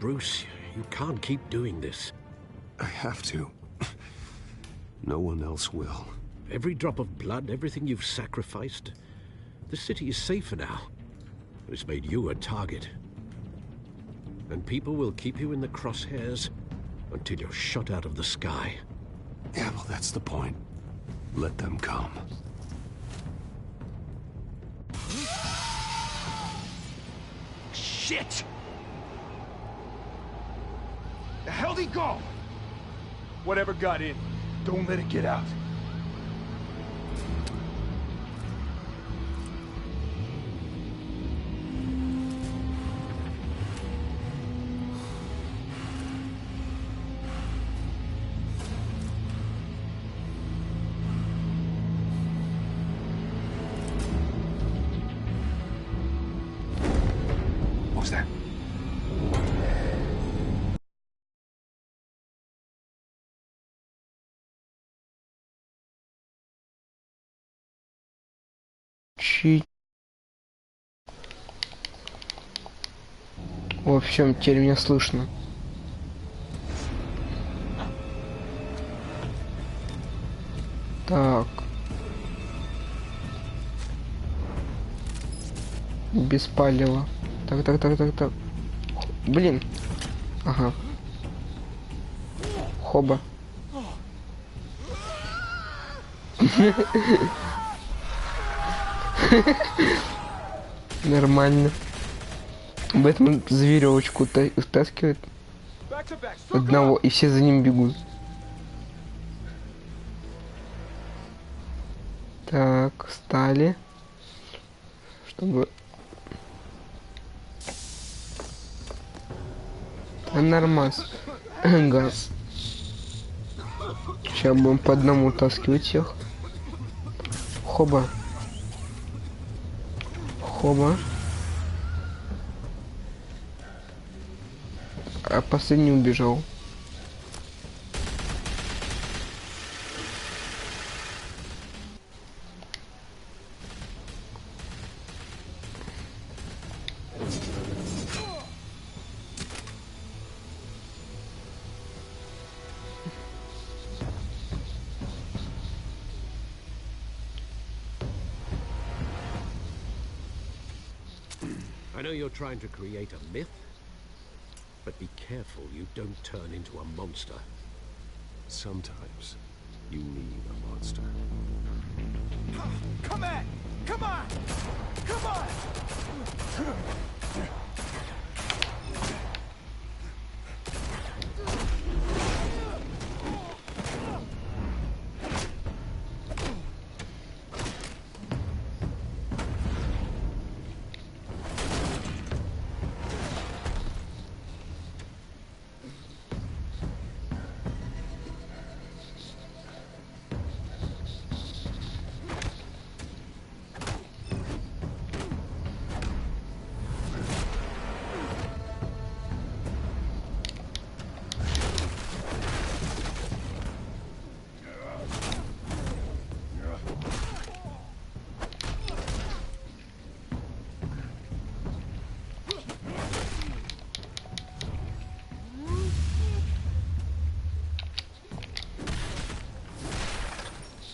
Bruce, you can't keep doing this. I have to. No one else will. Every drop of blood, everything you've sacrificed. The city is safer now. It's made you a target. And people will keep you in the crosshairs until you're shot out of the sky. Yeah, well, that's the point. Let them come. Shit! The hell'd he go? Whatever got in, don't let it get out. What was that? О, все, теперь меня слышно. Так. Без палева. Так. Блин. Ага. Хоба. Нормально. Бэтмен за веревочку втаскивает одного, и все за ним бегут. Так, встали. Чтобы... Нормас. Газ. Сейчас будем по одному таскивать всех. Хоба. Хоба. А последний убежал. I know you're trying to create a myth, but be careful you don't turn into a monster. Sometimes you need a monster. Come on! Come on! Come on!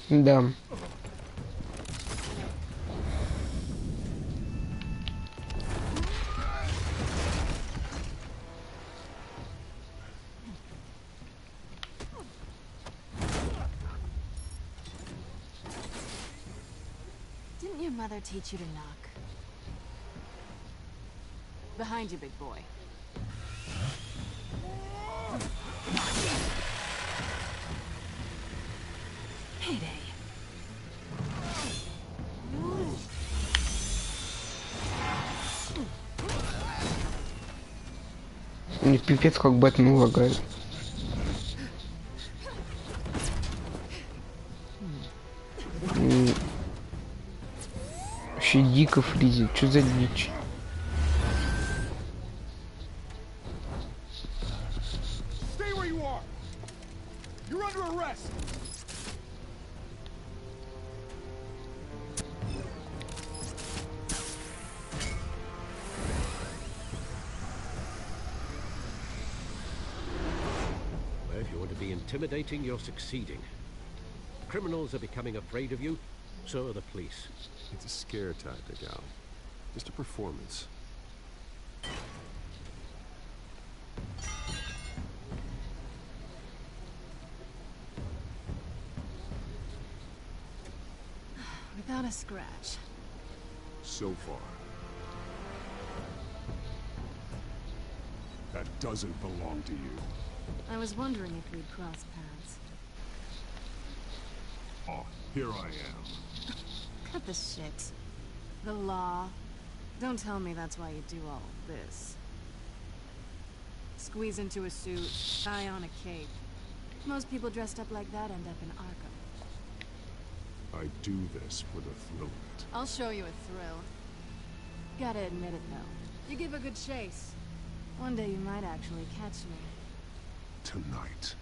Да. Didn't your mother teach you to knock? Behind you, big boy. Payday. Мне пипец как Бэтмен лагает. Вообще дико фризит. Что за дичь? intimidating, you're succeeding. Criminals are becoming afraid of you, so are the police. It's a scare tactic, Al. Just a performance. Without a scratch. So far. That doesn't belong to you. I was wondering if we'd cross paths. Oh, here I am. Cut the shit. The law. Don't tell me that's why you do all this. Squeeze into a suit, tie on a cape. Most people dressed up like that end up in Arkham. I do this for the thrill of it. I'll show you a thrill. Gotta admit it, though. You give a good chase. One day you might actually catch me. Tonight.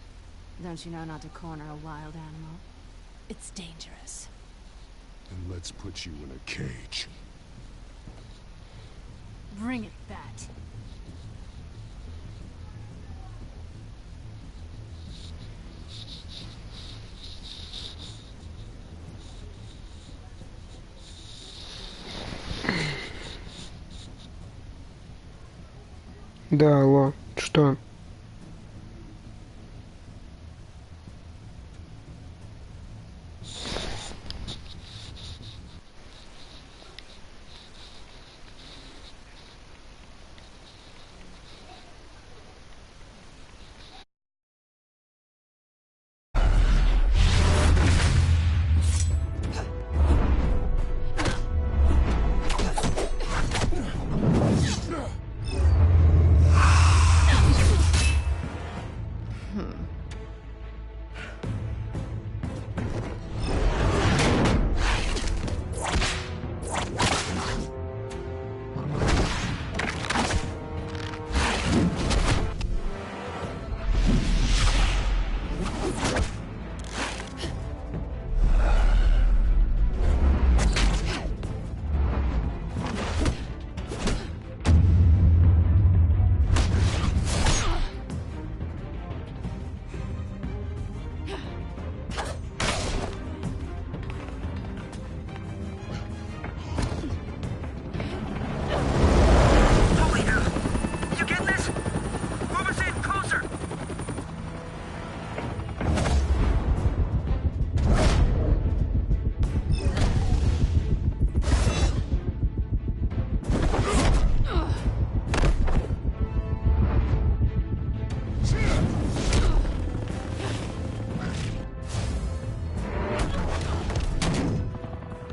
Don't you know not to corner a wild animal? It's dangerous. And let's put you in a cage. Bring it, Bat. Да, алло, что?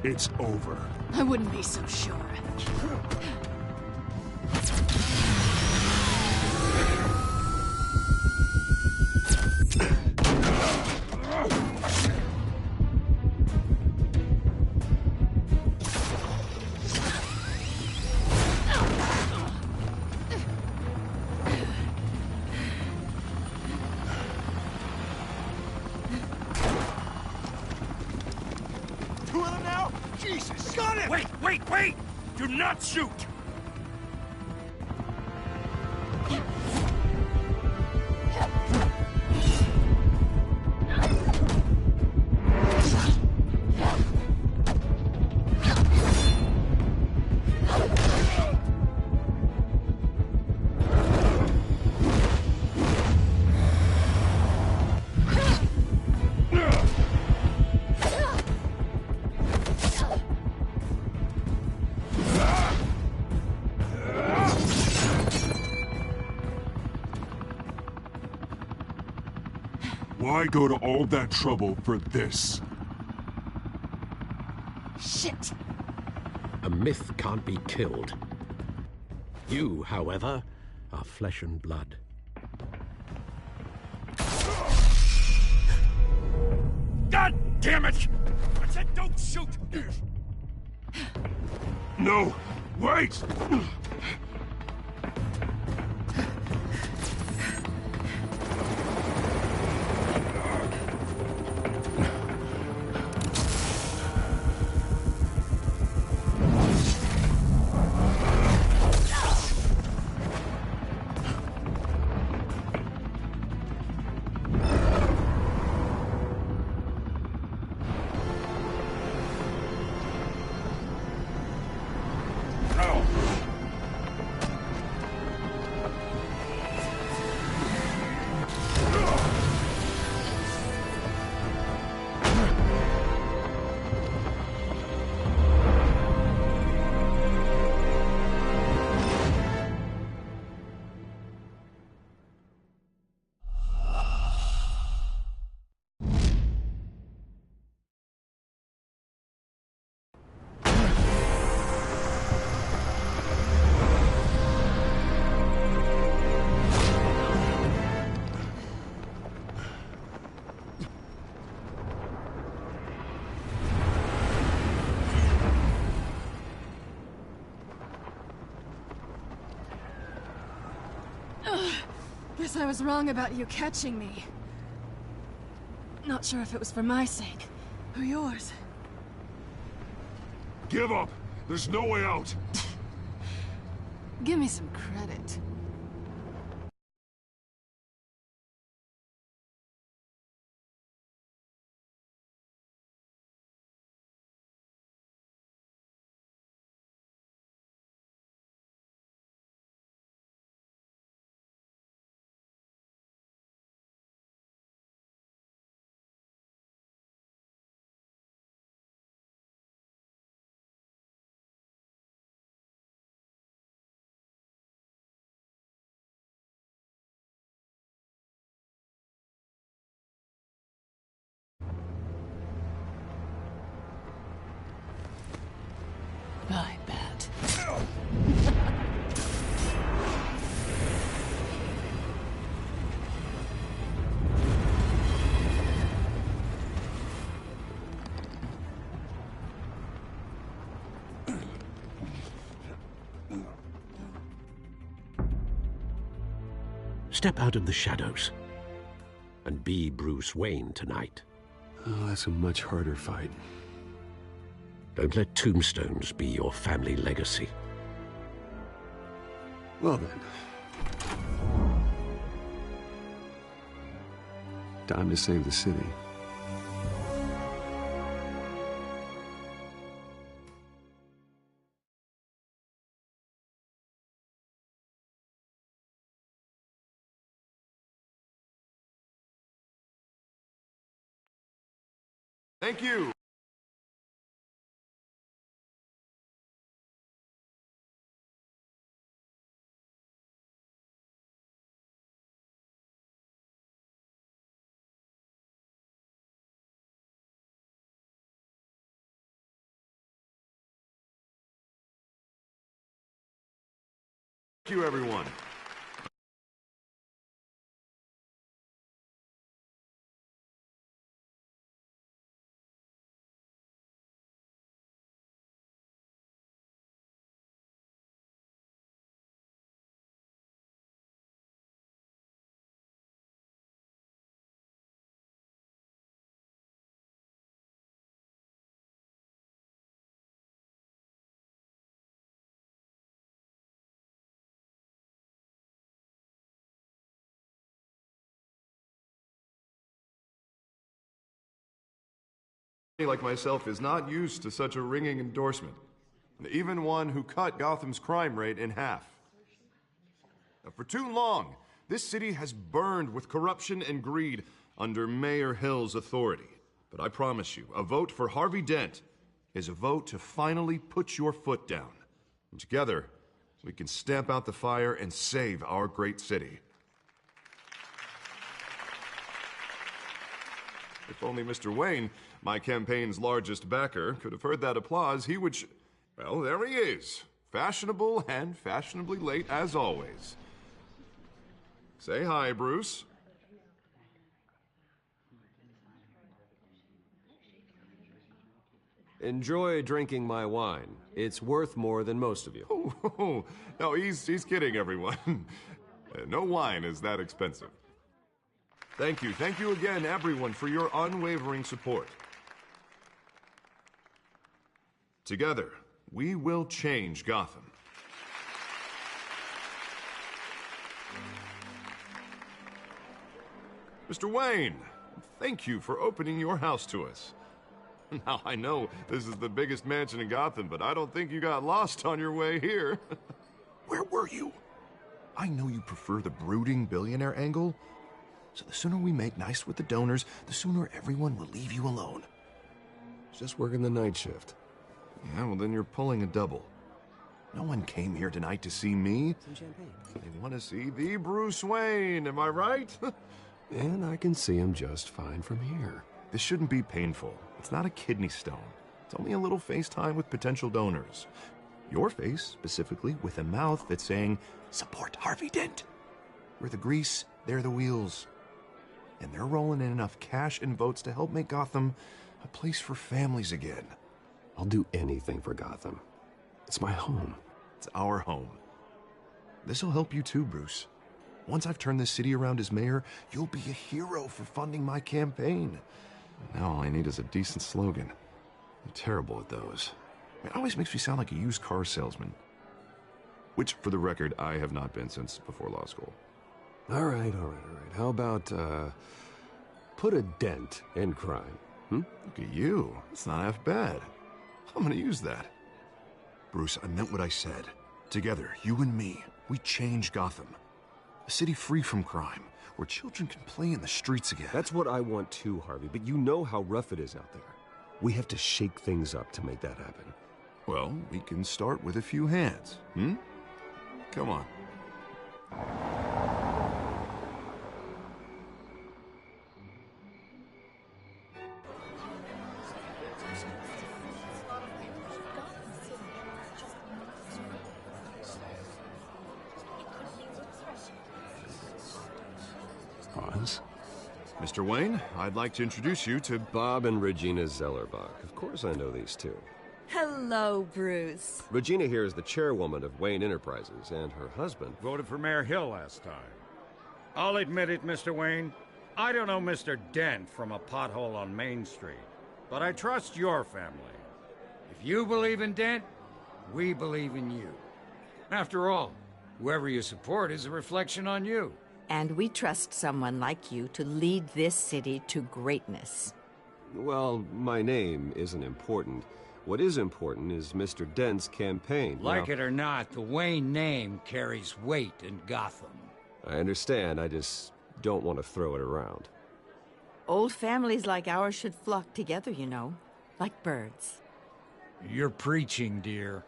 It's over. I wouldn't be so sure. Two of them now? Jesus! Got it! Wait! Do not shoot! Why go to all that trouble for this? Shit! A myth can't be killed. You, however, are flesh and blood. God damn it! I said don't shoot! No! Wait! Guess I was wrong about you catching me. Not sure if it was for my sake, or yours. Give up! There's no way out! Give me some credit. I bet. Step out of the shadows and be Bruce Wayne tonight. Oh, that's a much harder fight. Don't let tombstones be your family legacy. Well then. Time to save the city. Thank you! Thank you, everyone. Like myself is not used to such a ringing endorsement. Even one who cut Gotham's crime rate in half. Now, for too long, this city has burned with corruption and greed under Mayor Hill's authority. But I promise you, a vote for Harvey Dent is a vote to finally put your foot down. And together, we can stamp out the fire and save our great city. If only Mr. Wayne, my campaign's largest backer, could have heard that applause, he would well, there he is. Fashionable and fashionably late as always. Say hi, Bruce. Enjoy drinking my wine. It's worth more than most of you. Oh, no, he's kidding, everyone. No wine is that expensive. Thank you again, everyone, for your unwavering support. Together, we will change Gotham. Mr. Wayne, thank you for opening your house to us. Now, I know this is the biggest mansion in Gotham, but I don't think you got lost on your way here. Where were you? I know you prefer the brooding billionaire angle, so the sooner we make nice with the donors, the sooner everyone will leave you alone. Just working the night shift. Yeah, well then you're pulling a double. No one came here tonight to see me. Some champagne. They want to see the Bruce Wayne, am I right? And I can see him just fine from here. This shouldn't be painful. It's not a kidney stone. It's only a little FaceTime with potential donors. Your face, specifically, with a mouth that's saying, support Harvey Dent. We're the grease, they're the wheels. And they're rolling in enough cash and votes to help make Gotham a place for families again. I'll do anything for Gotham. It's my home. It's our home. This'll help you too, Bruce. Once I've turned this city around as mayor, you'll be a hero for funding my campaign. Now all I need is a decent slogan. I'm terrible at those. It always makes me sound like a used car salesman. Which, for the record, I have not been since before law school. All right. How about, put a dent in crime? Look at you. It's not half bad. I'm gonna use that. Bruce, I meant what I said. Together, you and me, we change Gotham. A city free from crime, where children can play in the streets again. That's what I want too, Harvey, but you know how rough it is out there. We have to shake things up to make that happen. Well, we can start with a few hands, Come on. Hans? Mr. Wayne, I'd like to introduce you to Bob and Regina Zellerbach. Of course I know these two. Hello, Bruce. Regina here is the chairwoman of Wayne Enterprises, and her husband... Voted for Mayor Hill last time. I'll admit it, Mr. Wayne. I don't know Mr. Dent from a pothole on Main Street, but I trust your family. If you believe in Dent, we believe in you. After all, whoever you support is a reflection on you. And we trust someone like you to lead this city to greatness. Well, my name isn't important. What is important is Mr. Dent's campaign. Like it or not, the Wayne name carries weight in Gotham. I understand, I just don't want to throw it around. Old families like ours should flock together, you know, like birds. You're preaching, dear.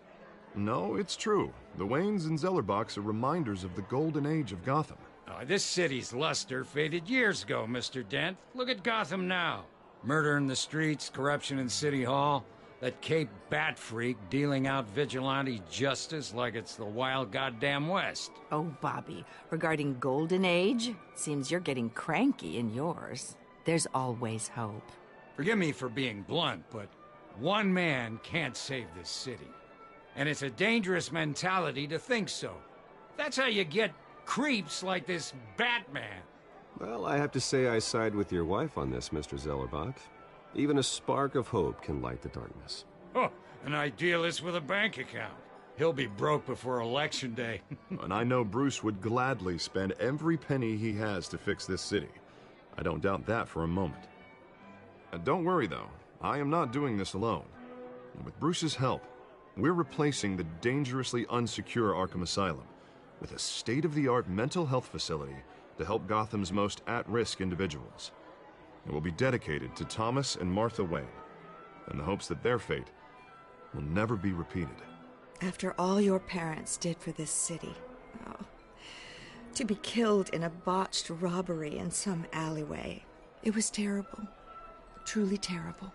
No, it's true. The Waynes and Zellerbachs are reminders of the golden age of Gotham. This city's luster faded years ago, Mr. Dent. Look at Gotham now. Murder in the streets, corruption in City Hall, that Cape Bat freak dealing out vigilante justice like it's the wild goddamn West. Oh, Bobby, regarding Golden Age, seems you're getting cranky in yours. There's always hope. Forgive me for being blunt, but one man can't save this city. And it's a dangerous mentality to think so. That's how you get creeps like this Batman. Well, I have to say I side with your wife on this, Mr. Zellerbach. Even a spark of hope can light the darkness. Oh, an idealist with a bank account. He'll be broke before Election Day. And I know Bruce would gladly spend every penny he has to fix this city. I don't doubt that for a moment. Don't worry, though. I am not doing this alone. And with Bruce's help, we're replacing the dangerously unsecure Arkham Asylum with a state-of-the-art mental health facility to help Gotham's most at-risk individuals. It will be dedicated to Thomas and Martha Wayne, in the hopes that their fate will never be repeated. After all your parents did for this city, to be killed in a botched robbery in some alleyway, it was terrible. Truly terrible.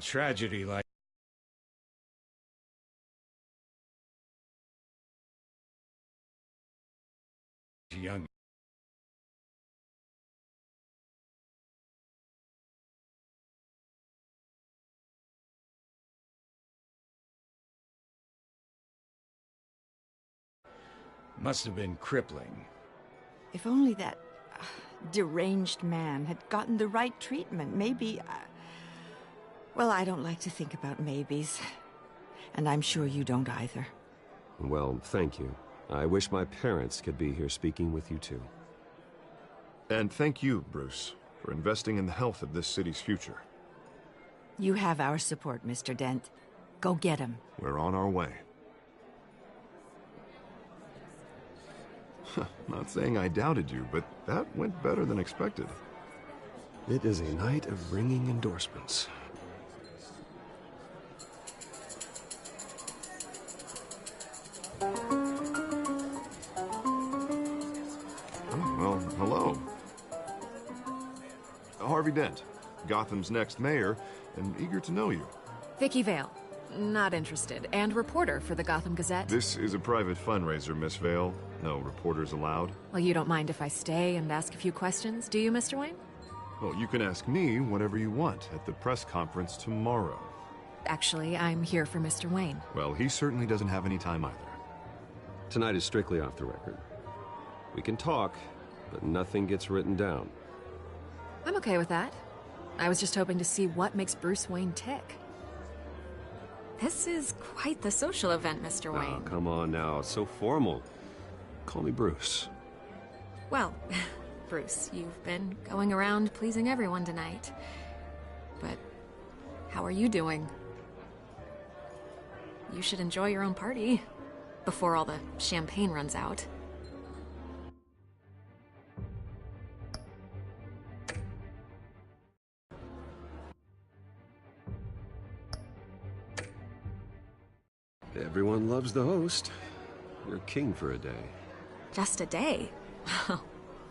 Tragedy like young. Must have been crippling. If only that deranged man had gotten the right treatment, maybe... Well, I don't like to think about maybes. And I'm sure you don't either. Well, thank you. I wish my parents could be here speaking with you too. And thank you, Bruce, for investing in the health of this city's future. You have our support, Mr. Dent. Go get him. We're on our way. Not saying I doubted you, but that went better than expected. It is a night of ringing endorsements. Well, hello. Harvey Dent, Gotham's next mayor, and eager to know you. Vicky Vale. Not interested. And reporter for the Gotham Gazette. This is a private fundraiser, Miss Vale. No reporters allowed. Well, you don't mind if I stay and ask a few questions, do you, Mr. Wayne? Well, you can ask me whatever you want at the press conference tomorrow. Actually, I'm here for Mr. Wayne. Well, he certainly doesn't have any time either. Tonight is strictly off the record. We can talk, but nothing gets written down. I'm okay with that. I was just hoping to see what makes Bruce Wayne tick. This is quite the social event, Mr. Wayne. Oh, come on now. It's so formal. Call me Bruce. Well, Bruce, you've been going around pleasing everyone tonight. But how are you doing? You should enjoy your own party before all the champagne runs out. Everyone loves the host. You're king for a day. Just a day? Well,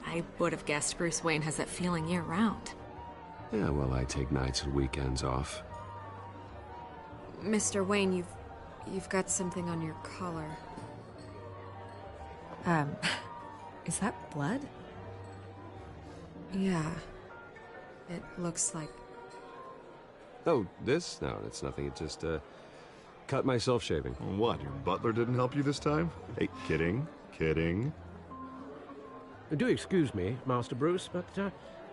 I would have guessed Bruce Wayne has that feeling year-round. Yeah, well, I take nights and weekends off. Mr. Wayne, you've got something on your collar. Is that blood? Yeah. It looks like... Oh, this? No, it's nothing. It just, cut myself shaving. What, your butler didn't help you this time? Hey, kidding. Kidding. Do excuse me, Master Bruce, but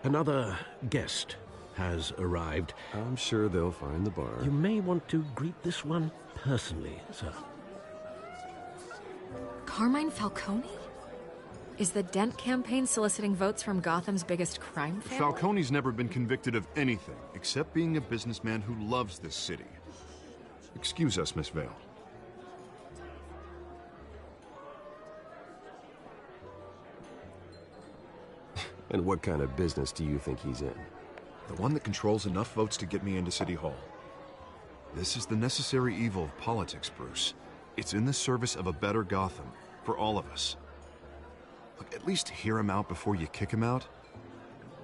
another guest has arrived. I'm sure they'll find the bar. You may want to greet this one personally, sir. Carmine Falcone? Is the Dent campaign soliciting votes from Gotham's biggest crime family? Falcone's never been convicted of anything, except being a businessman who loves this city. Excuse us, Miss Vale. And what kind of business do you think he's in? The one that controls enough votes to get me into City Hall. This is the necessary evil of politics, Bruce. It's in the service of a better Gotham, for all of us. Look, at least hear him out before you kick him out.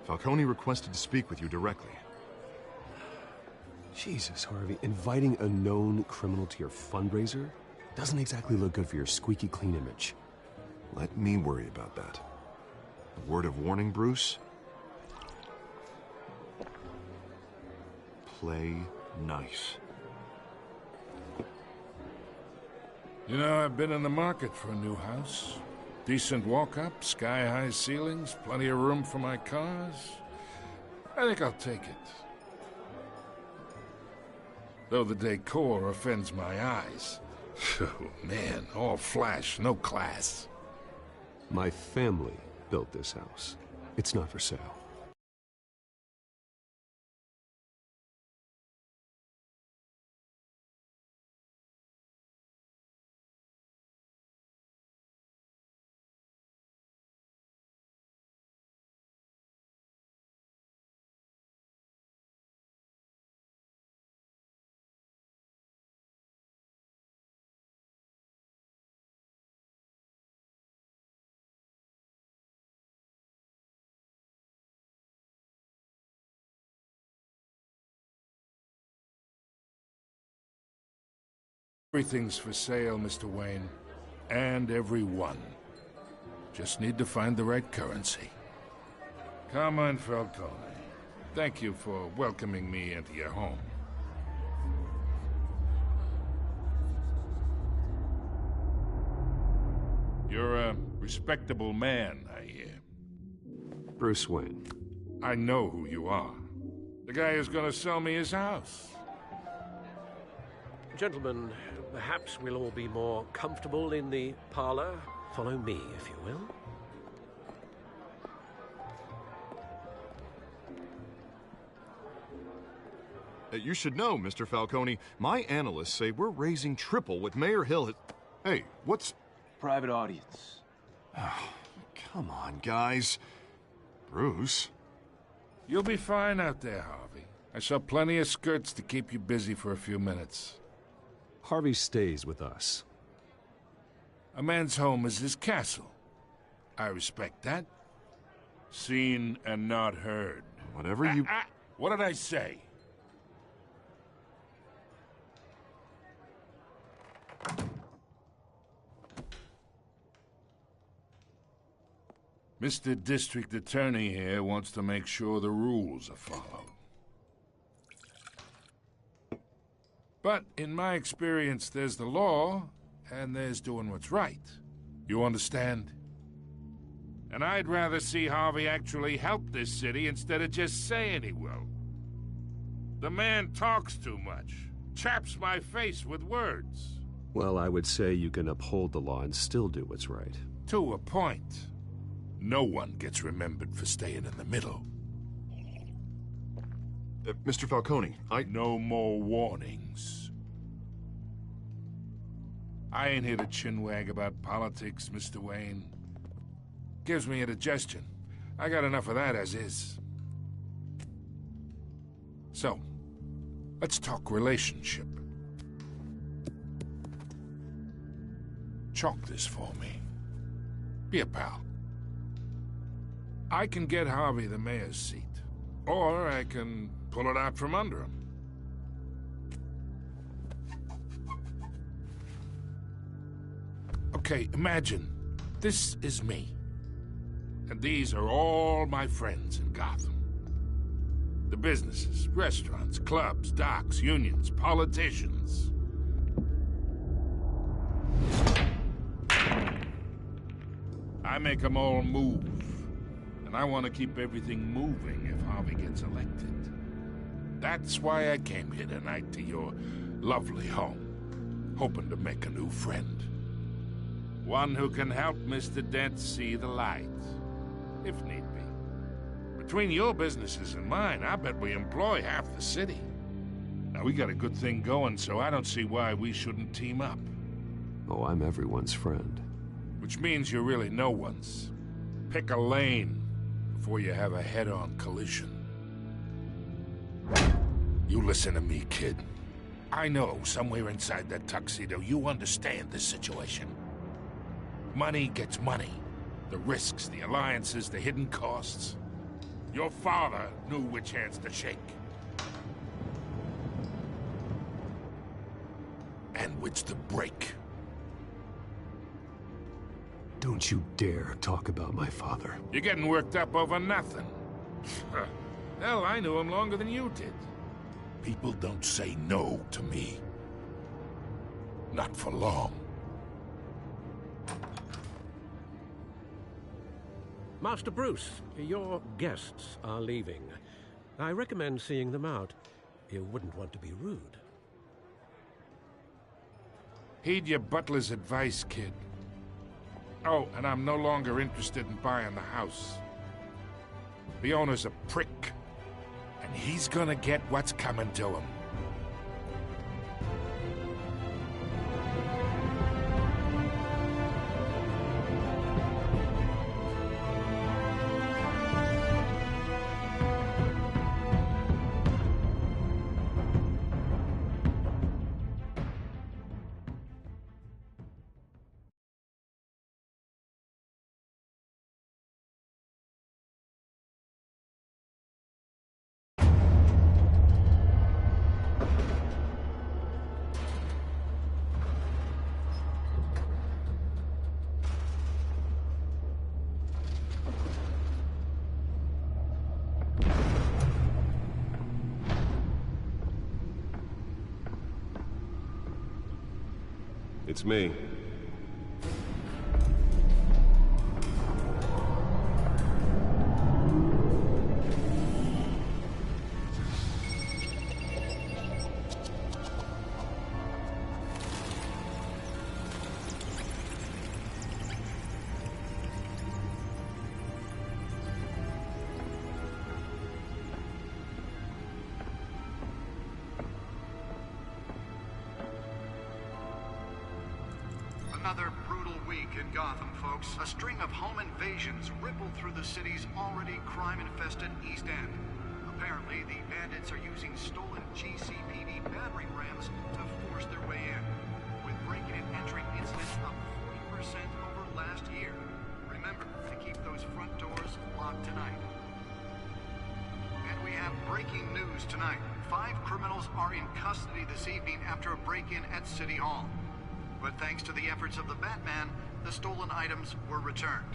Falcone requested to speak with you directly. Jesus, Harvey, inviting a known criminal to your fundraiser doesn't exactly look good for your squeaky clean image. Let me worry about that. A word of warning, Bruce? Play nice. You know, I've been in the market for a new house. Decent walk-up, sky-high ceilings, plenty of room for my cars. I think I'll take it. Though the decor offends my eyes. Oh, man, all flash, no class. My family built this house. It's not for sale. Everything's for sale, Mr. Wayne. And everyone. Just need to find the right currency. Carmine Falcone, thank you for welcoming me into your home. You're a respectable man, I hear. Bruce Wayne. I know who you are. The guy who's gonna sell me his house. Gentlemen, perhaps we'll all be more comfortable in the parlor. Follow me, if you will. You should know, Mr. Falcone, my analysts say we're raising triple what Mayor Hill has... Hey, what's... Private audience. Oh, come on, guys. Bruce? You'll be fine out there, Harvey. I saw plenty of skirts to keep you busy for a few minutes. Harvey stays with us. A man's home is his castle. I respect that. Seen and not heard. Whatever you... What did I say? Mr. District Attorney here wants to make sure the rules are followed. But in my experience, there's the law, and there's doing what's right. You understand? And I'd rather see Harvey actually help this city instead of just saying he will. The man talks too much, chaps my face with words. Well, I would say you can uphold the law and still do what's right. To a point. No one gets remembered for staying in the middle. Mr. Falcone, No more warnings. I ain't here to chinwag about politics, Mr. Wayne. Gives me indigestion. I got enough of that as is. So, let's talk relationship. Chalk this for me. Be a pal. I can get Harvey the mayor's seat, or I can pull it out from under him. Okay, imagine this is me. And these are all my friends in Gotham. The businesses, restaurants, clubs, docks, unions, politicians. I make them all move. And I want to keep everything moving if Harvey gets elected. That's why I came here tonight to your lovely home, hoping to make a new friend. One who can help Mr. Dent see the light, if need be. Between your businesses and mine, I bet we employ half the city. Now, we got a good thing going, so I don't see why we shouldn't team up. Oh, I'm everyone's friend. Which means you're really no one's. Pick a lane before you have a head-on collision. You listen to me, kid. I know somewhere inside that tuxedo you understand this situation. Money gets money. The risks, the alliances, the hidden costs. Your father knew which hands to shake. And which to break. Don't you dare talk about my father. You're getting worked up over nothing. Hell, I knew him longer than you did. People don't say no to me. Not for long. Master Bruce, your guests are leaving. I recommend seeing them out. You wouldn't want to be rude. Heed your butler's advice, kid. Oh, and I'm no longer interested in buying the house. The owner's a prick, and he's gonna get what's coming to him. It's me. Another brutal week in Gotham, folks. A string of home invasions rippled through the city's already crime-infested East End. Apparently, the bandits are using stolen GCPD battering rams to force their way in, with break-in and entering incidents up 40% over last year. Remember to keep those front doors locked tonight. And we have breaking news tonight. 5 criminals are in custody this evening after a break-in at City Hall. But thanks to the efforts of the Batman, the stolen items were returned.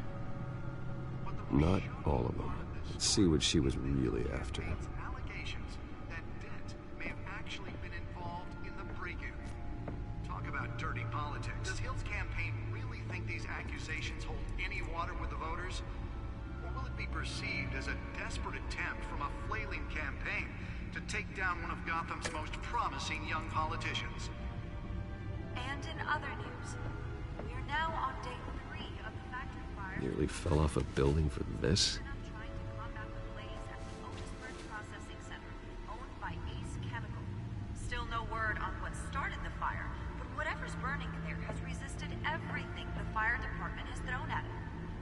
Not all of them. Let's see what she was really after. Allegations that Dent may have actually been involved in the break-in. Talk about dirty politics. Does Hill's campaign really think these accusations hold any water with the voters? be perceived as a desperate attempt from a flailing campaign to take down one of Gotham's most promising young politicians. And in other news, we are now on day 3 of the factory fire. Nearly fell off a building for this? Trying to combat the blaze at the Otisburg Processing Center, owned by Ace Chemical. Still no word on what started the fire, but whatever's burning there has resisted everything the fire department has thrown at it.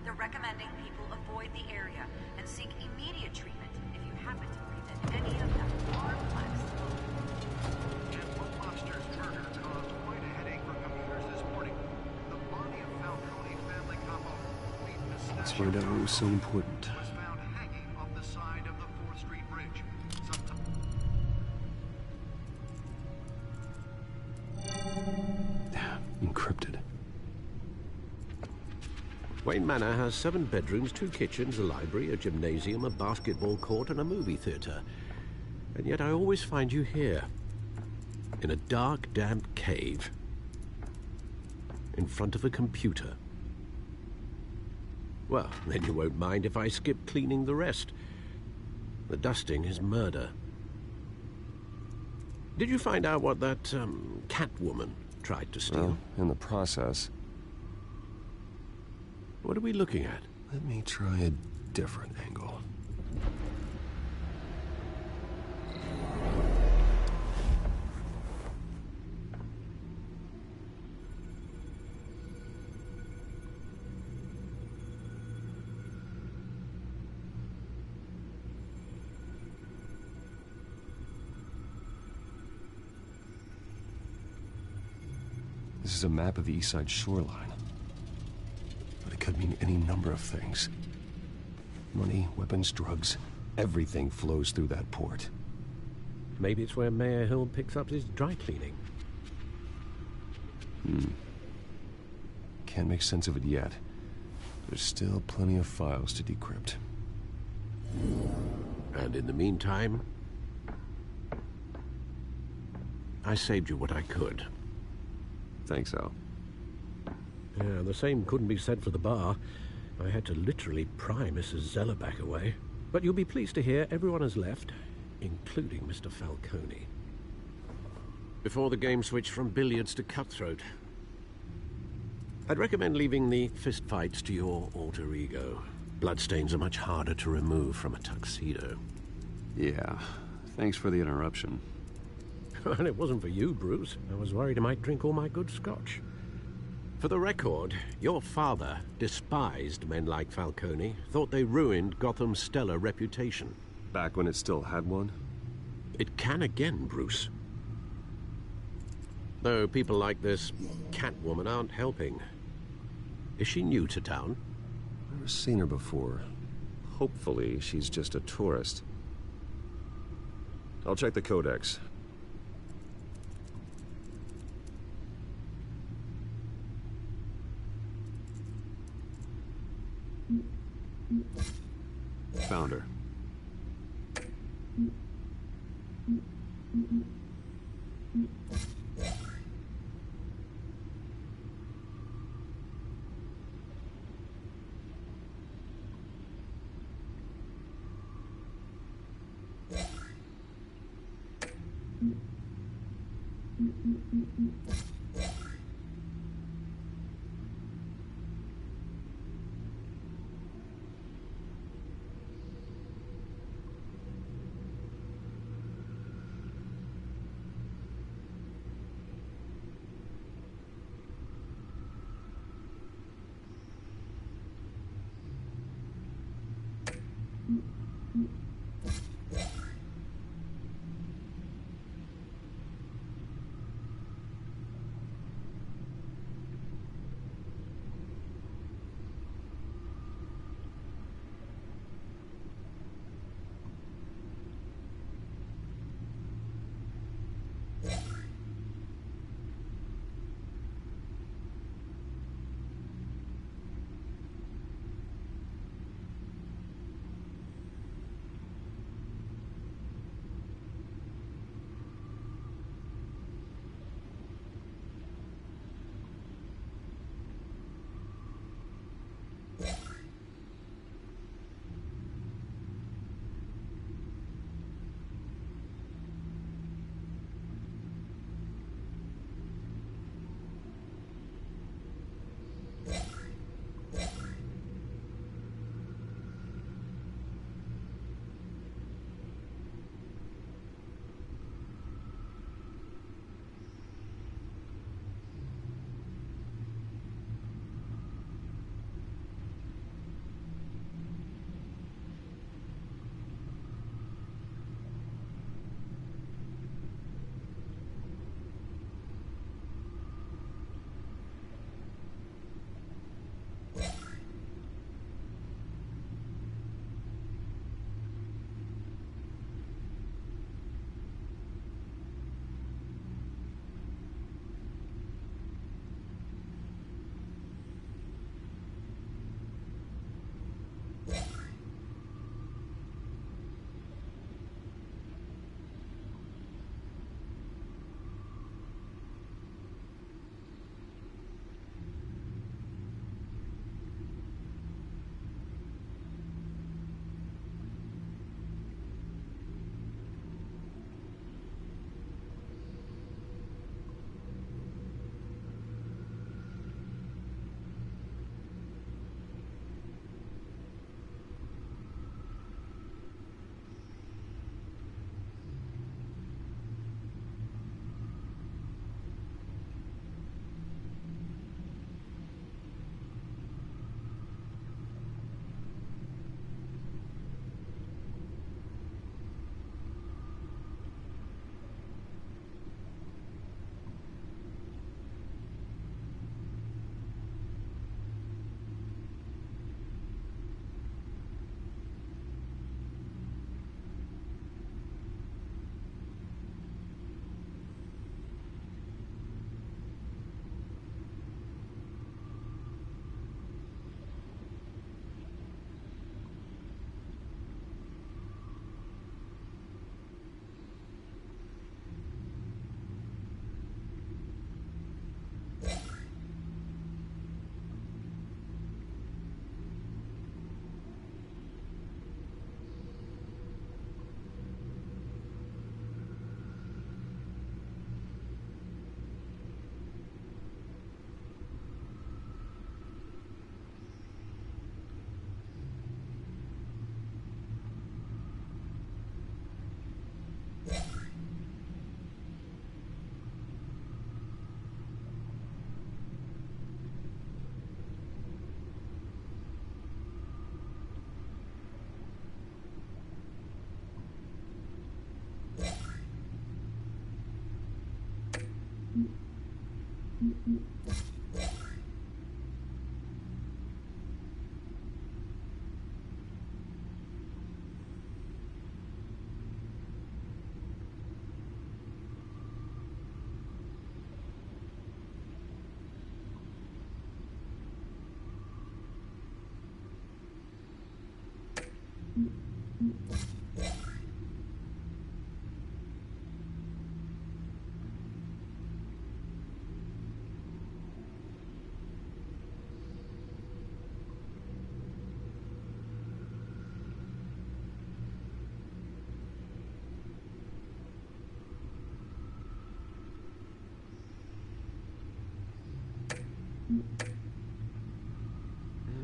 They're recommending people avoid the area and seek immediate treatment if you happen to breathe in any of that far black smoke. And Lobster's murder caused quite a headache for computers this morning. The body of Falcone family couple, Let's find out what was so important. was found hanging off the side of the 4th Street Bridge. Encrypted. Wayne Manor has 7 bedrooms, 2 kitchens, a library, a gymnasium, a basketball court, and a movie theater. And yet I always find you here, in a dark, damp cave, in front of a computer. Well, then you won't mind if I skip cleaning the rest. The dusting is murder. Did you find out what that, Catwoman tried to steal? Well, in the process. What are we looking at? Let me try a different angle. This is a map of the East Side shoreline. But it could mean any number of things. Money, weapons, drugs, everything flows through that port. Maybe it's where Mayor Hill picks up his dry cleaning. Can't make sense of it yet. There's still plenty of files to decrypt. And in the meantime, I saved you what I could. Thanks, Al. Yeah, the same couldn't be said for the bar. I had to literally pry Mrs. Zellerbach away. But you'll be pleased to hear everyone has left, including Mr. Falcone. Before the game switched from billiards to cutthroat. I'd recommend leaving the fistfights to your alter ego. Bloodstains are much harder to remove from a tuxedo. Yeah, thanks for the interruption. And it wasn't for you, Bruce. I was worried I might drink all my good scotch. For the record, your father despised men like Falcone, thought they ruined Gotham's stellar reputation. Back when it still had one? It can again, Bruce. Though people like this Catwoman aren't helping. Is she new to town? Never seen her before. Hopefully, she's just a tourist. I'll check the codex. Found her.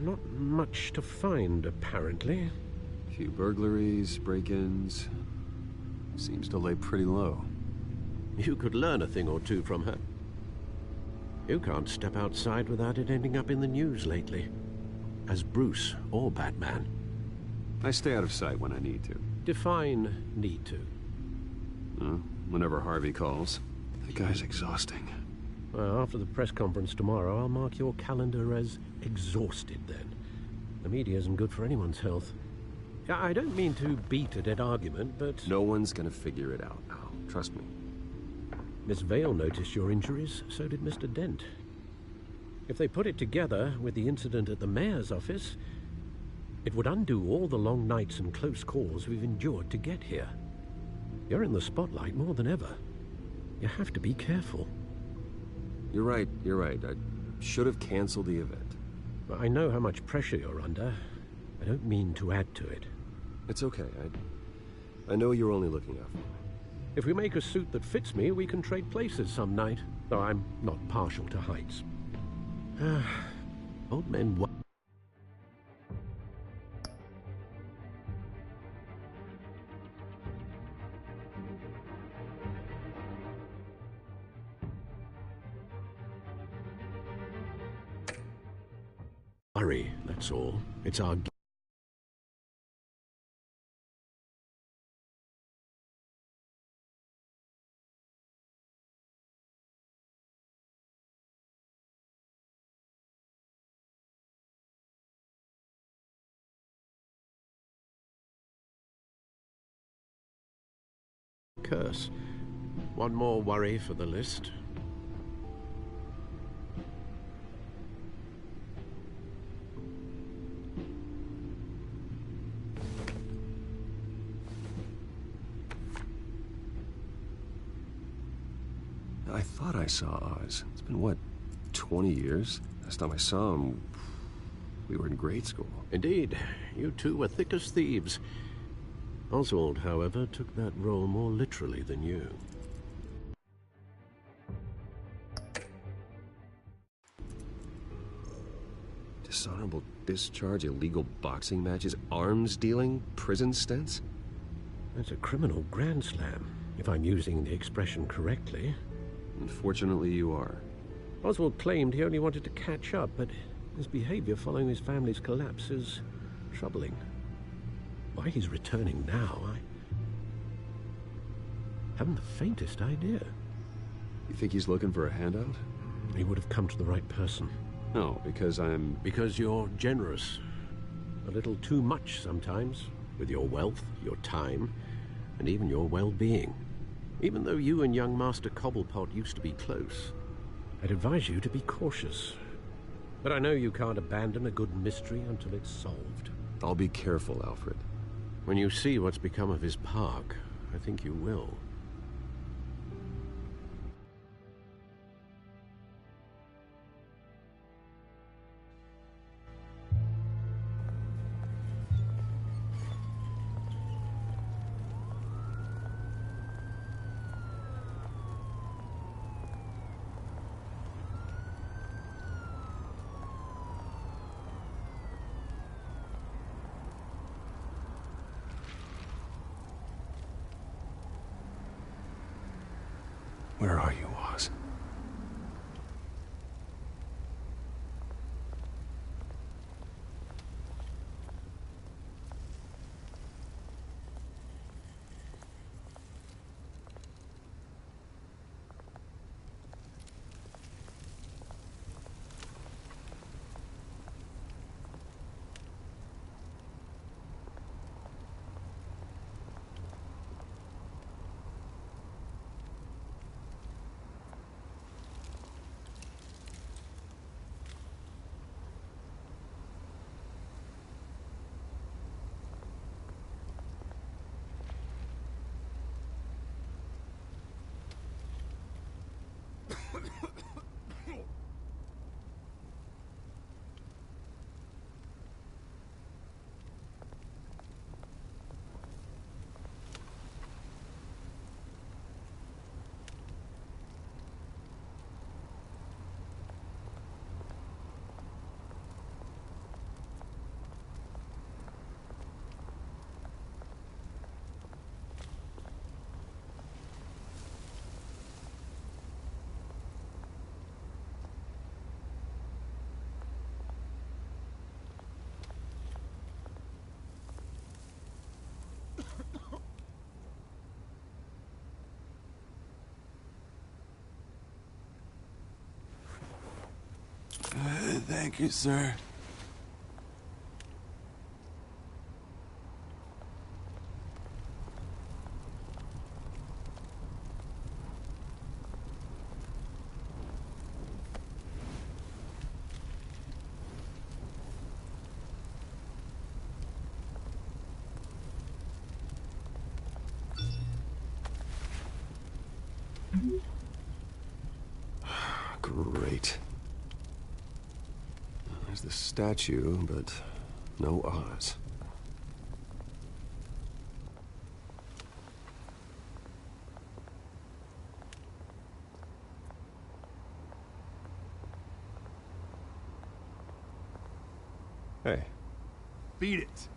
Not much to find, apparently. Few burglaries, break-ins. Seems to lay pretty low. You could learn a thing or two from her. You can't step outside without it ending up in the news lately. As Bruce or Batman. I stay out of sight when I need to. Define need to. Whenever Harvey calls. That guy's exhausting. Well, after the press conference tomorrow, I'll mark your calendar as exhausted then. The media isn't good for anyone's health. I don't mean to beat a dead argument, but... No one's gonna figure it out now. Trust me. Miss Vale noticed your injuries, so did Mr. Dent. If they put it together with the incident at the mayor's office, it would undo all the long nights and close calls we've endured to get here. You're in the spotlight more than ever. You have to be careful. You're right. I should have canceled the event. I know how much pressure you're under. I don't mean to add to it. It's okay. I know you're only looking out for me. If we make a suit that fits me, we can trade places some night. Though I'm not partial to heights. Old men... worry, that's all. It's our... curse. One more worry for the list. I thought I saw Oz. It's been, what, 20 years? Last time I saw him, we were in grade school. Indeed. You two were thick as thieves. Oswald, however, took that role more literally than you. Dishonorable discharge, illegal boxing matches, arms dealing, prison stints? That's a criminal grand slam, if I'm using the expression correctly. Unfortunately, you are. Oswald claimed he only wanted to catch up, but his behavior following his family's collapse is troubling. Why he's returning now, I haven't the faintest idea. You think he's looking for a handout? He would have come to the right person. No, because I'm... Because you're generous. A little too much sometimes, with your wealth, your time, and even your well-being. Even though you and young Master Cobblepot used to be close, I'd advise you to be cautious. But I know you can't abandon a good mystery until it's solved. I'll be careful, Alfred. When you see what's become of his park, I think you will. Where are you, Oz? Thank you, sir. Great. There's the statue, but no Oz. Hey. Beat it.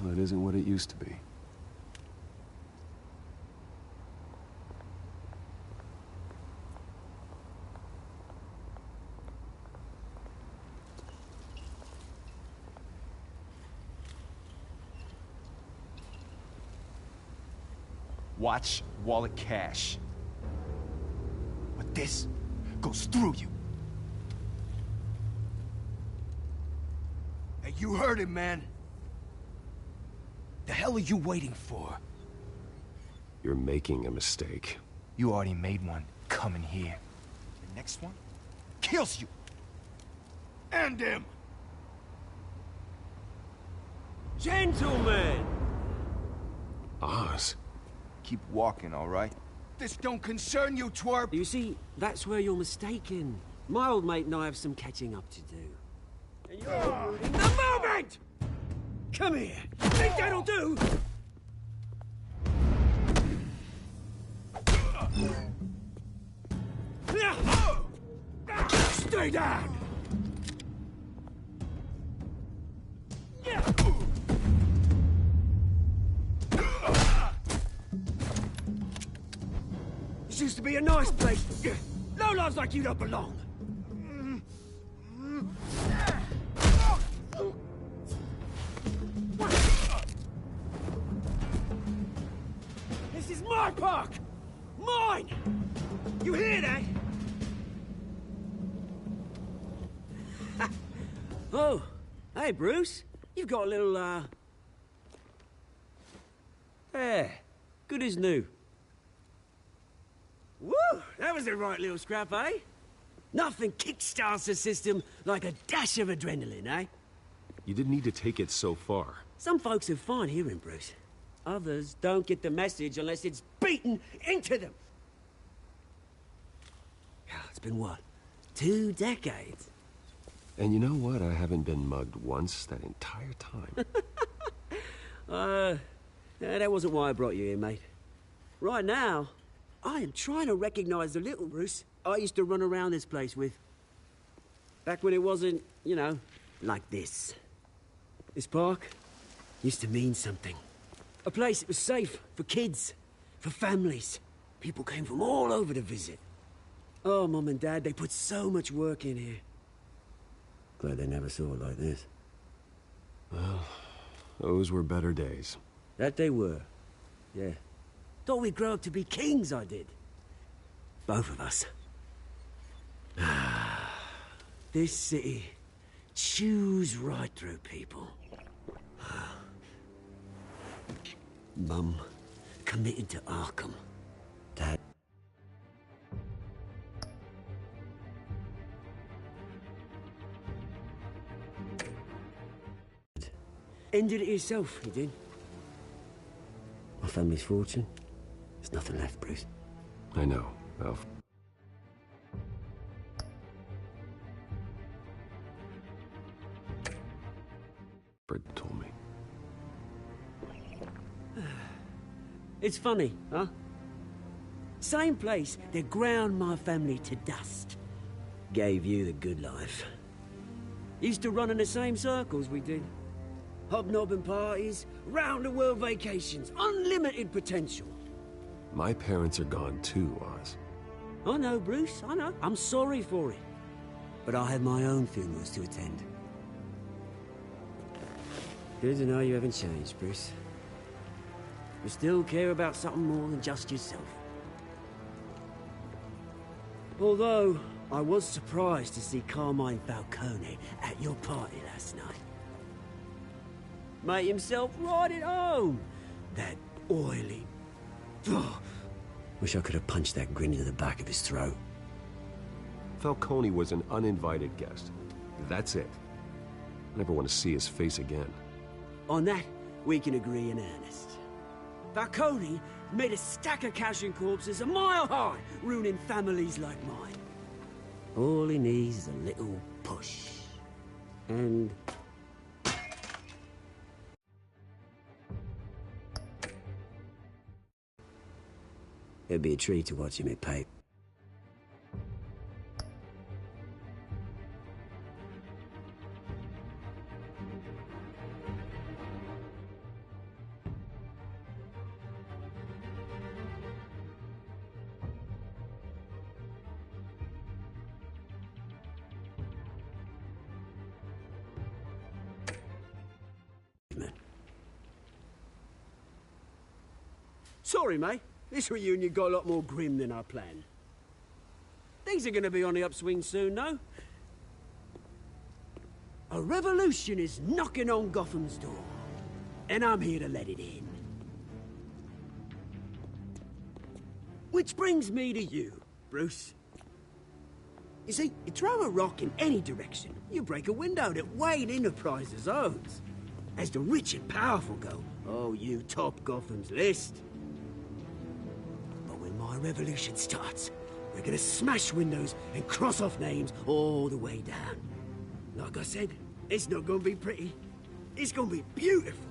Well, it isn't what it used to be. Watch wallet cash. But this goes through you. Hey, you heard it, man. The hell are you waiting for? You're making a mistake. You already made one coming here. The next one kills you. And him. Gentlemen! Oz? Keep walking, all right? This don't concern you, twerp! You see, that's where you're mistaken. My old mate and I have some catching up to do. And you're ruining the moment! Come here! Think that'll do? Stay down! This used to be a nice place. Lowlifes like you don't belong. This is my park! Mine! You hear that? Oh, hey, Bruce. You've got a little, There. Good as new. Woo! That was a right little scrap, eh? Nothing kickstarts the system like a dash of adrenaline, eh? You didn't need to take it so far. Some folks are fine hearing, Bruce. Others don't get the message unless it's beaten into them. It's been, what, 2 decades? And you know what? I haven't been mugged once that entire time. That wasn't why I brought you here, mate. Right now, I am trying to recognize the little Bruce I used to run around this place with. Back when it wasn't, you know, like this. This park used to mean something. A place that was safe for kids, for families. People came from all over to visit. Oh, Mum and Dad, they put so much work in here. Glad they never saw it like this. Well, those were better days. That they were. Yeah. Thought we'd grow up to be kings, I did. Both of us. This city chews right through people. Mum committed to Arkham. Dad. Ended it yourself, you did. My family's fortune. There's nothing left, Bruce. I know, Alf. Fred told me. It's funny, huh? Same place that ground my family to dust. Gave you the good life. Used to run in the same circles we did. Hobnobbing parties, round-the-world vacations, unlimited potential. My parents are gone too, Oz. I know, Bruce, I know. I'm sorry for it. But I have my own funerals to attend. Good to know you haven't changed, Bruce. You still care about something more than just yourself. Although, I was surprised to see Carmine Falcone at your party last night. Made himself right at home. That oily... Oh, wish I could have punched that grin into the back of his throat. Falcone was an uninvited guest. That's it. I never want to see his face again. On that, we can agree in earnest. Falcone made a stack of cashing corpses a mile high, ruining families like mine. All he needs is a little push. And... it'd be a treat to watch him at Pape. Sorry, mate. This reunion got a lot more grim than I planned. Things are gonna be on the upswing soon, though. A revolution is knocking on Gotham's door, and I'm here to let it in. Which brings me to you, Bruce. You see, you throw a rock in any direction, you break a window that Wayne Enterprises owns. As the rich and powerful go, oh, you top Gotham's list. But when my revolution starts, we're gonna smash windows and cross off names all the way down. Like I said, it's not gonna be pretty. It's gonna be beautiful.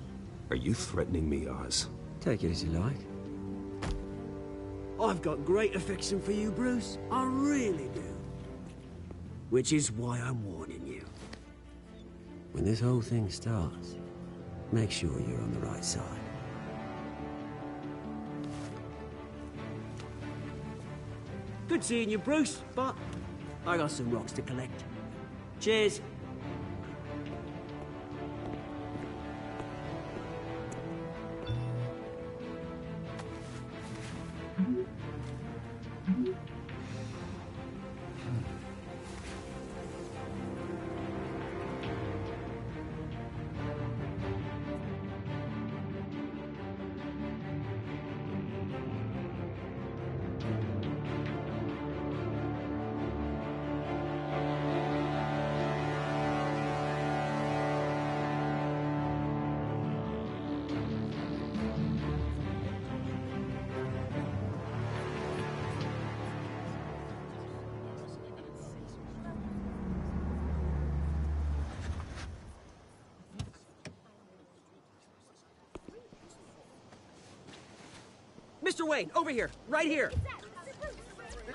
Are you threatening me, Oz? Take it as you like. I've got great affection for you, Bruce. I really do. Which is why I'm warning you. When this whole thing starts, make sure you're on the right side. Good seeing you, Bruce, but I got some rocks to collect. Cheers. Mr. Wayne, over here, right here.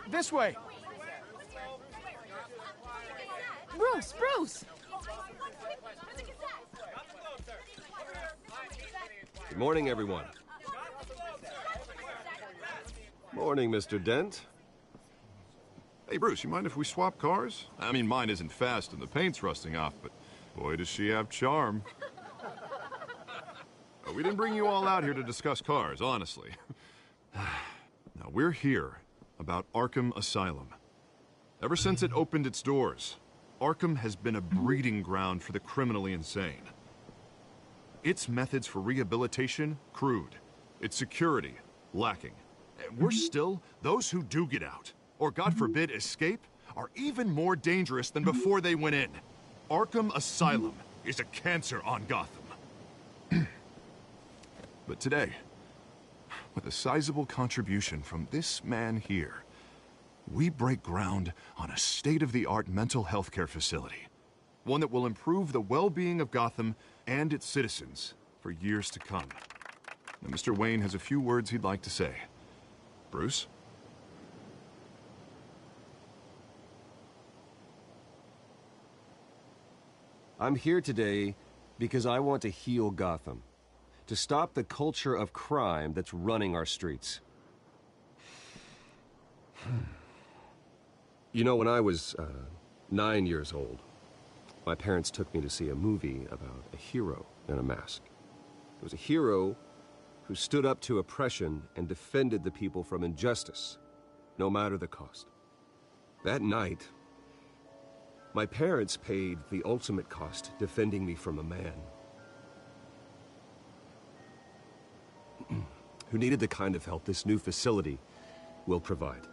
This way. Bruce, Bruce! Good morning, everyone. Morning, Mr. Dent. Hey, Bruce, you mind if we swap cars? I mean, mine isn't fast and the paint's rusting off, but boy, does she have charm. We didn't bring you all out here to discuss cars, honestly. Now, we're here about Arkham Asylum. Ever since it opened its doors, Arkham has been a breeding ground for the criminally insane. Its methods for rehabilitation, crude. Its security, lacking. And worse still, those who do get out, or God forbid escape, are even more dangerous than before they went in. Arkham Asylum is a cancer on Gotham. But today, with a sizable contribution from this man here, we break ground on a state-of-the-art mental health care facility. One that will improve the well-being of Gotham and its citizens for years to come. Now, Mr. Wayne has a few words he'd like to say. Bruce? I'm here today Because I want to heal Gotham. To stop the culture of crime that's running our streets. You know, when I was 9 years old, my parents took me to see a movie about a hero in a mask. It was a hero who stood up to oppression and defended the people from injustice, no matter the cost. That night, my parents paid the ultimate cost defending me from a man who needed the kind of help this new facility will provide.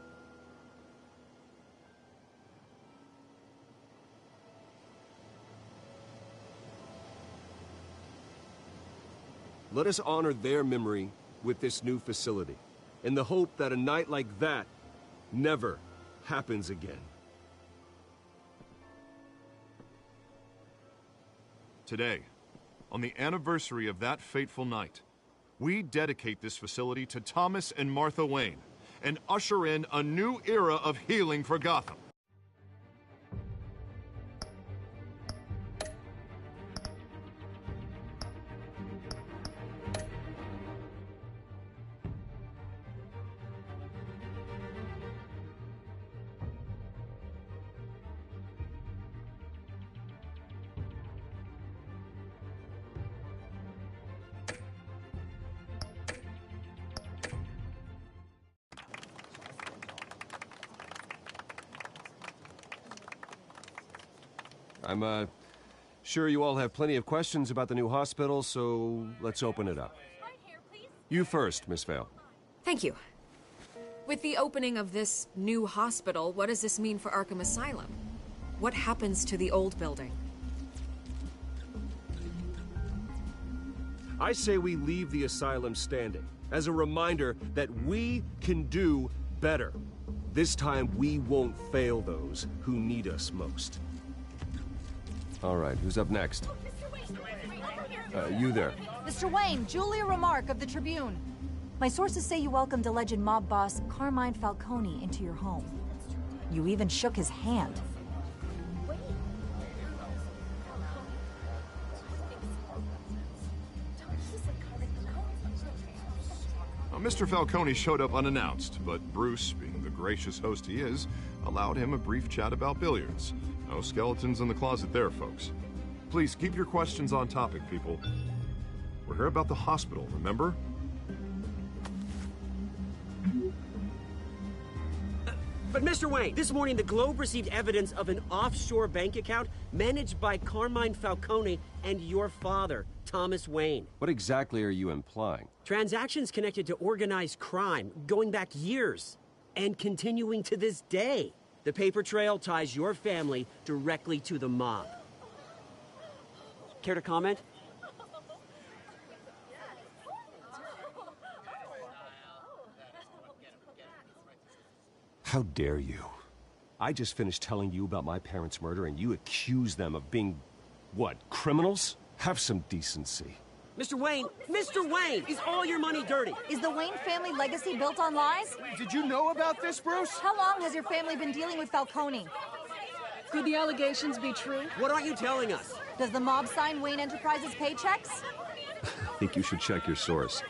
Let us honor their memory with this new facility, in the hope that a night like that never happens again. Today, on the anniversary of that fateful night, we dedicate this facility to Thomas and Martha Wayne and usher in a new era of healing for Gotham. I'm sure you all have plenty of questions about the new hospital, so let's open it up. You first, Miss Vale. Thank you. With the opening of this new hospital, what does this mean for Arkham Asylum? What happens to the old building? I say we leave the asylum standing, as a reminder that we can do better. This time, we won't fail those who need us most. All right, who's up next? You there. Mr. Wayne, Julia Remark of the Tribune. My sources say you welcomed alleged mob boss Carmine Falcone into your home. You even shook his hand. Mr. Falcone showed up unannounced, but Bruce, being the gracious host he is, allowed him a brief chat about billiards. No skeletons in the closet there, folks. Please keep your questions on topic, people. We're here about the hospital, remember? But Mr. Wayne, this morning the Globe received evidence of an offshore bank account managed by Carmine Falcone and your father, Thomas Wayne. What exactly are you implying? Transactions connected to organized crime going back years and continuing to this day. The paper trail ties your family directly to the mob. Care to comment? How dare you? I just finished telling you about my parents' murder and you accuse them of being, what, criminals? Have some decency. Mr. Wayne, is all your money dirty? Is the Wayne family legacy built on lies? Did you know about this, Bruce? How long has your family been dealing with Falcone? Could the allegations be true? What aren't you telling us? Does the mob sign Wayne Enterprises paychecks? I think you should check your source.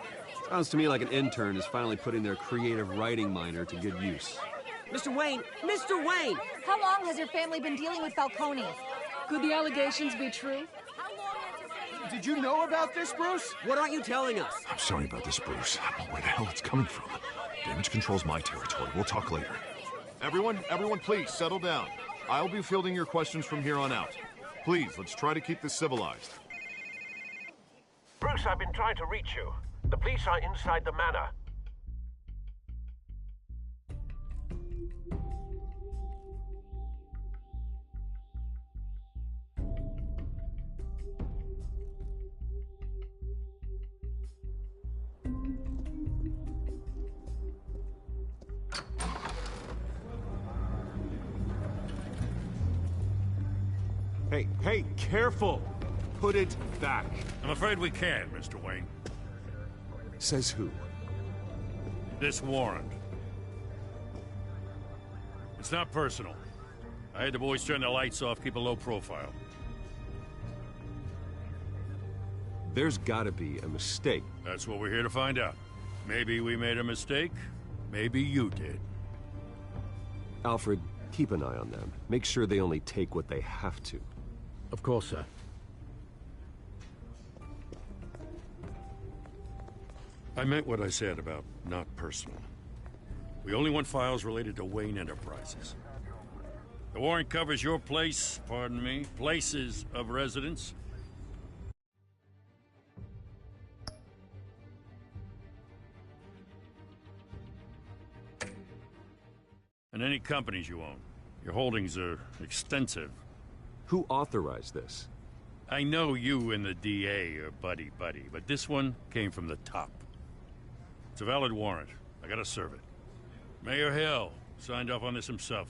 Sounds to me like an intern is finally putting their creative writing minor to good use. Mr. Wayne! How long has your family been dealing with Falcone? Could the allegations be true? Did you know about this, Bruce? What aren't you telling us? I'm sorry about this, Bruce. I don't know where the hell it's coming from. Damage control's my territory. We'll talk later. Everyone, please, settle down. I'll be fielding your questions from here on out. Please, let's try to keep this civilized. Bruce, I've been trying to reach you. The police are inside the manor. Hey, careful! Put it back. I'm afraid we can't, Mr. Wayne. Says who? This warrant. It's not personal. I had the boys turn the lights off, keep a low profile. There's gotta be a mistake. That's what we're here to find out. Maybe we made a mistake. Maybe you did. Alfred, keep an eye on them. Make sure they only take what they have to. Of course, sir. I meant what I said about not personal. We only want files related to Wayne Enterprises. The warrant covers your place, pardon me, places of residence. And any companies you own. Your holdings are extensive. Who authorized this? I know you and the DA are buddy-buddy, but this one came from the top. It's a valid warrant. I gotta serve it. Mayor Hill signed off on this himself.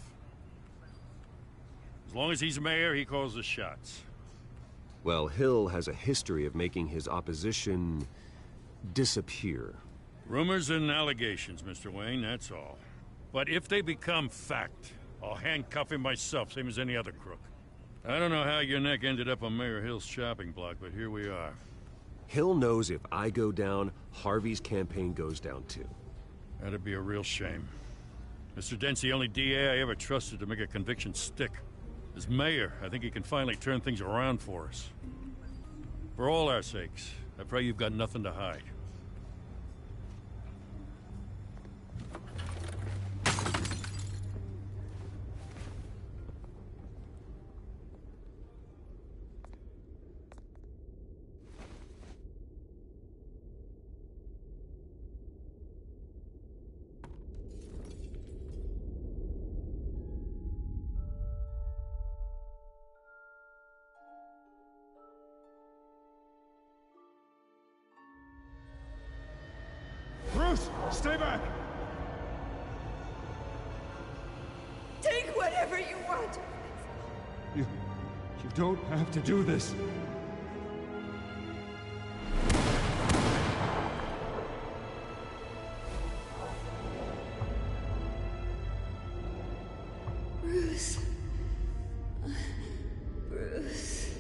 As long as he's mayor, he calls the shots. Well, Hill has a history of making his opposition disappear. Rumors and allegations, Mr. Wayne, that's all. But if they become fact, I'll handcuff him myself, same as any other crook. I don't know how your neck ended up on Mayor Hill's shopping block, but here we are. Hill knows if I go down, Harvey's campaign goes down too. That'd be a real shame. Mr. Dent's the only DA I ever trusted to make a conviction stick. As mayor, I think he can finally turn things around for us. For all our sakes, I pray you've got nothing to hide. Bruce, stay back! Take whatever you want. You don't have to do this. Bruce. Bruce.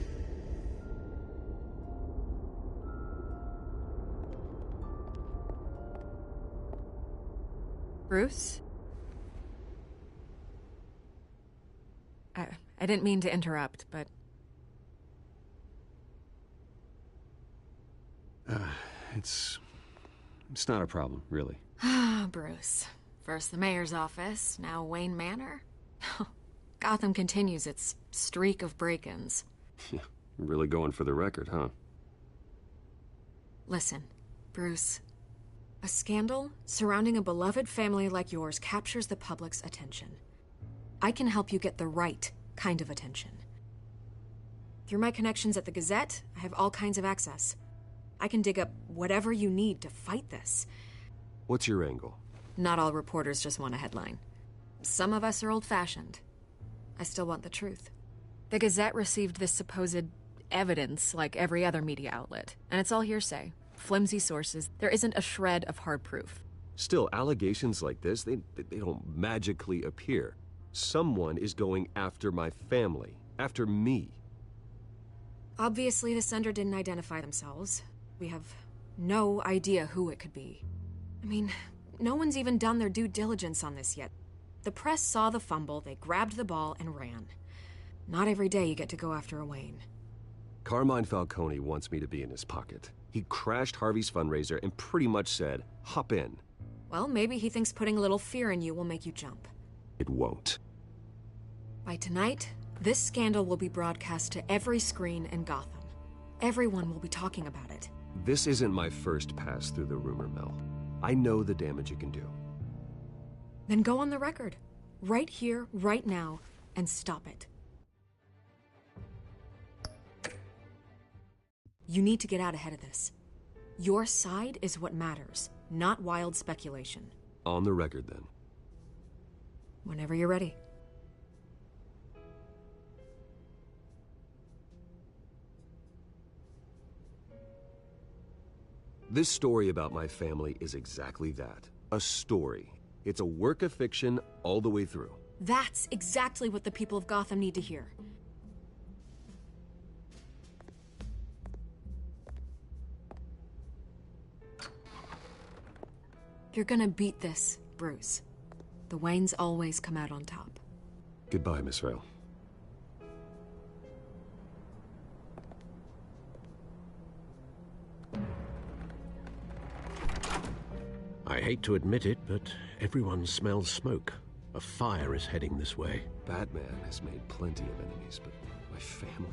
Bruce? I didn't mean to interrupt, but... It's not a problem, really. Ah, Bruce. First the mayor's office, now Wayne Manor. Gotham continues its streak of break-ins. Yeah, really going for the record, huh? Listen, Bruce. A scandal surrounding a beloved family like yours captures the public's attention. I can help you get the right kind of attention. Through my connections at the Gazette, I have all kinds of access. I can dig up whatever you need to fight this. What's your angle? Not all reporters just want a headline. Some of us are old-fashioned. I still want the truth. The Gazette received this supposed evidence like every other media outlet, and it's all hearsay. Flimsy sources. There isn't a shred of hard proof. Still, allegations like this, they don't magically appear. Someone is going after my family, after me. Obviously, the sender didn't identify themselves. We have no idea who it could be. I mean, no one's even done their due diligence on this yet. The press saw the fumble, they grabbed the ball and ran. Not every day you get to go after a Wayne. Carmine Falcone wants me to be in his pocket. He crashed Harvey's fundraiser and pretty much said, hop in. Well, maybe he thinks putting a little fear in you will make you jump. It won't. By tonight, this scandal will be broadcast to every screen in Gotham. Everyone will be talking about it. This isn't my first pass through the rumor mill. I know the damage it can do. Then go on the record. Right here, right now, and stop it. You need to get out ahead of this. Your side is what matters, not wild speculation. On the record, then. Whenever you're ready. This story about my family is exactly that. A story. It's a work of fiction all the way through. That's exactly what the people of Gotham need to hear. You're gonna beat this, Bruce. The Waynes always come out on top. Goodbye, Miss Vale. I hate to admit it, but everyone smells smoke. A fire is heading this way. Batman has made plenty of enemies, but my family...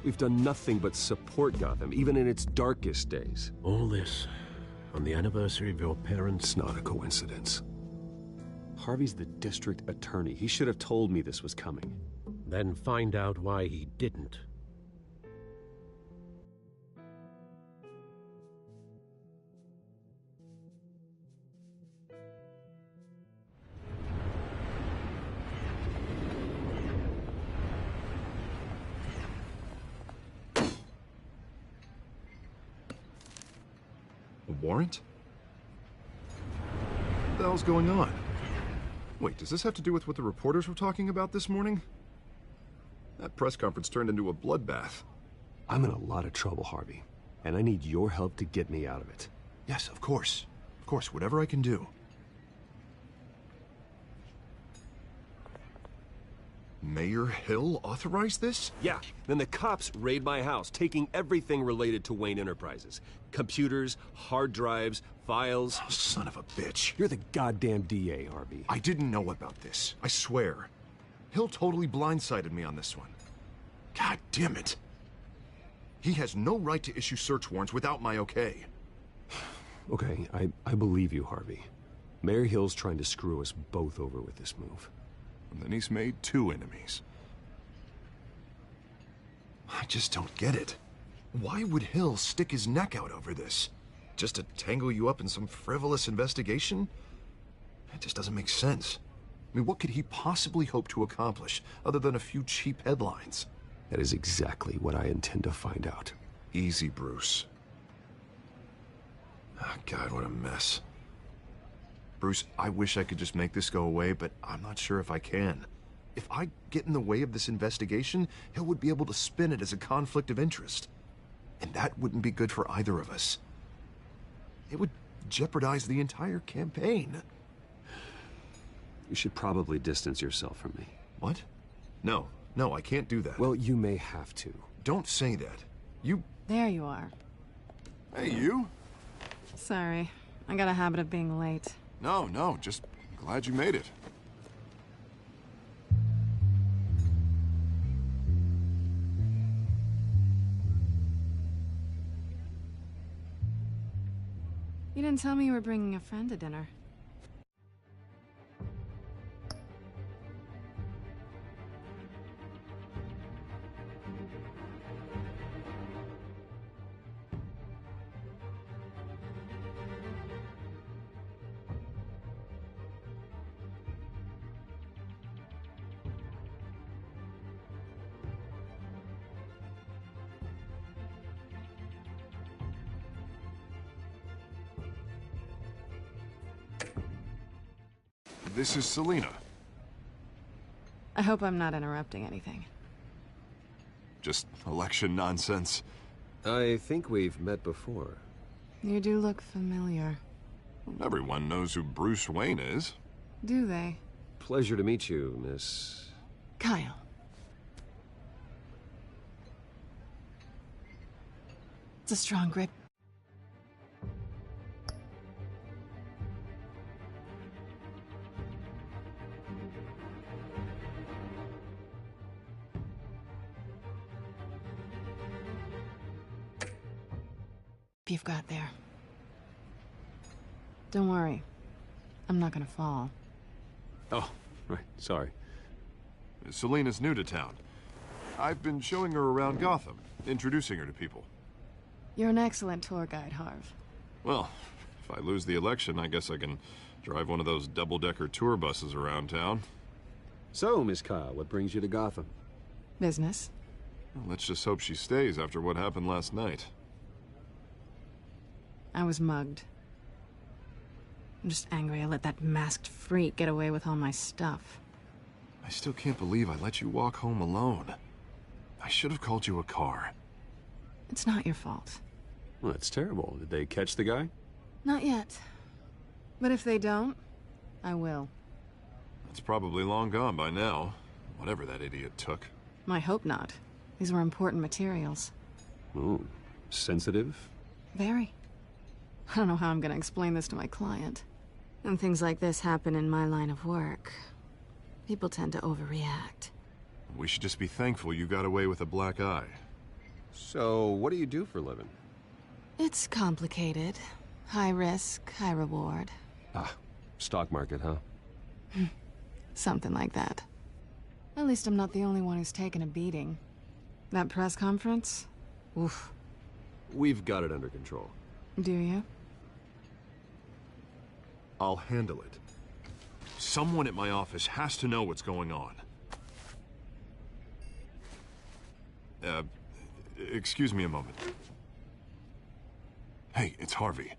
We've done nothing but support Gotham, even in its darkest days. All this, on the anniversary of your parents'... It's not a coincidence. Harvey's the district attorney. He should have told me this was coming. Then find out why he didn't. A warrant? What the hell's going on? Wait, does this have to do with what the reporters were talking about this morning? That press conference turned into a bloodbath. I'm in a lot of trouble, Harvey, and I need your help to get me out of it. Yes, of course. Of course, whatever I can do. Mayor Hill authorized this? Yeah, then the cops raid my house, taking everything related to Wayne Enterprises. Computers, hard drives, files. Oh, son of a bitch. You're the goddamn DA, Harvey. I didn't know about this. I swear. Hill totally blindsided me on this one. God damn it. He has no right to issue search warrants without my okay. Okay, I believe you, Harvey. Mayor Hill's trying to screw us both over with this move. And then he's made 2 enemies. I just don't get it. Why would Hill stick his neck out over this? Just to tangle you up in some frivolous investigation? It just doesn't make sense. I mean, what could he possibly hope to accomplish other than a few cheap headlines? That is exactly what I intend to find out. Easy, Bruce. Oh, God, what a mess. Bruce, I wish I could just make this go away, but I'm not sure if I can. If I get in the way of this investigation, Hill would be able to spin it as a conflict of interest. And that wouldn't be good for either of us. It would jeopardize the entire campaign. You should probably distance yourself from me. What? No, I can't do that. Well, you may have to. Don't say that. You... There you are. Hey, you? Sorry. I got a habit of being late. No, just glad you made it. You didn't tell me you were bringing a friend to dinner. This is Selina. I hope I'm not interrupting anything. Just election nonsense. I think we've met before. You do look familiar. Everyone knows who Bruce Wayne is. Do they? Pleasure to meet you, Miss... Kyle. It's a strong grip. You've got there. Don't worry. I'm not gonna fall. Oh, right. Sorry. Selina's new to town. I've been showing her around Gotham, introducing her to people. You're an excellent tour guide, Harv. Well, if I lose the election, I guess I can drive one of those double-decker tour buses around town. So, Miss Kyle, what brings you to Gotham? Business. Well, let's just hope she stays after what happened last night. I was mugged. I'm just angry I let that masked freak get away with all my stuff. I still can't believe I let you walk home alone. I should have called you a car. It's not your fault. Well, that's terrible. Did they catch the guy? Not yet. But if they don't, I will. It's probably long gone by now, whatever that idiot took. I hope not. These were important materials. Ooh, sensitive? Very. I don't know how I'm gonna explain this to my client. When things like this happen in my line of work, people tend to overreact. We should just be thankful you got away with a black eye. So, what do you do for a living? It's complicated. High risk, high reward. Ah, stock market, huh? Something like that. At least I'm not the only one who's taken a beating. That press conference? Oof. We've got it under control. Do you? I'll handle it. Someone at my office has to know what's going on. Excuse me a moment. Hey, it's Harvey.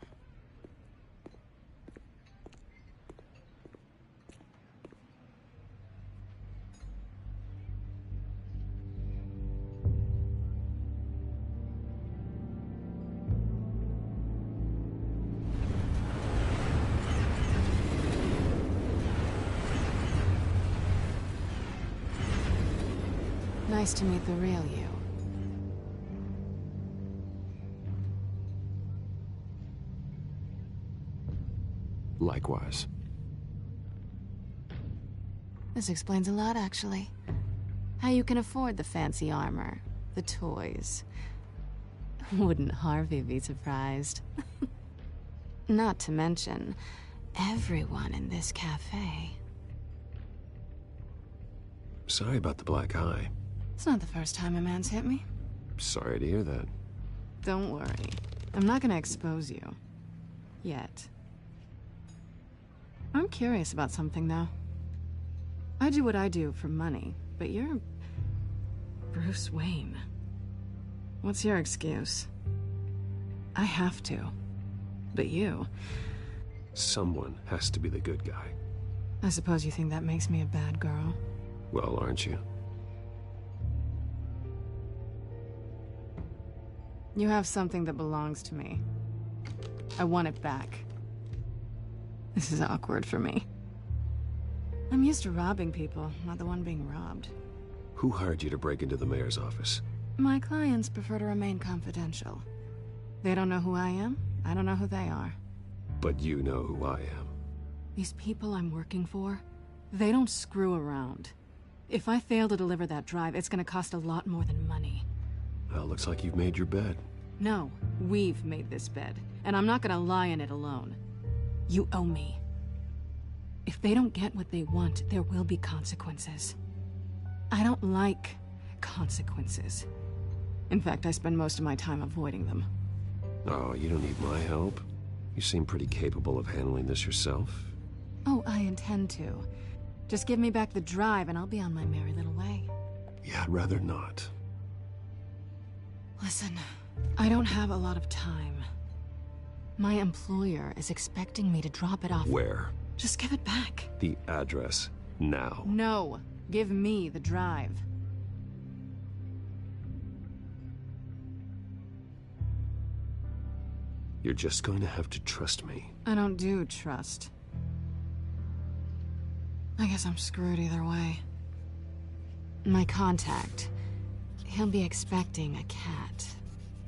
Nice to meet the real you. Likewise. This explains a lot, actually. How you can afford the fancy armor, the toys. Wouldn't Harvey be surprised? Not to mention, everyone in this cafe. Sorry about the black eye. It's not the first time a man's hit me. Sorry to hear that. Don't worry. I'm not gonna expose you. Yet. I'm curious about something, though. I do what I do for money, but you're... Bruce Wayne. What's your excuse? I have to. But you... Someone has to be the good guy. I suppose you think that makes me a bad girl? Well, aren't you? You have something that belongs to me. I want it back. This is awkward for me. I'm used to robbing people, not the one being robbed. Who hired you to break into the mayor's office? My clients prefer to remain confidential. They don't know who I am, I don't know who they are. But you know who I am. These people I'm working for, they don't screw around. If I fail to deliver that drive, it's gonna cost a lot more than money. Well, looks like you've made your bed. No, we've made this bed, and I'm not gonna lie in it alone. You owe me. If they don't get what they want, there will be consequences. I don't like consequences. In fact, I spend most of my time avoiding them. Oh, you don't need my help. You seem pretty capable of handling this yourself. Oh, I intend to. Just give me back the drive and I'll be on my merry little way. Yeah, I'd rather not. Listen, I don't have a lot of time. My employer is expecting me to drop it off. Where? Just give it back. The address, now. No, give me the drive. You're just going to have to trust me. I don't do trust. I guess I'm screwed either way. My contact, he'll be expecting a cat,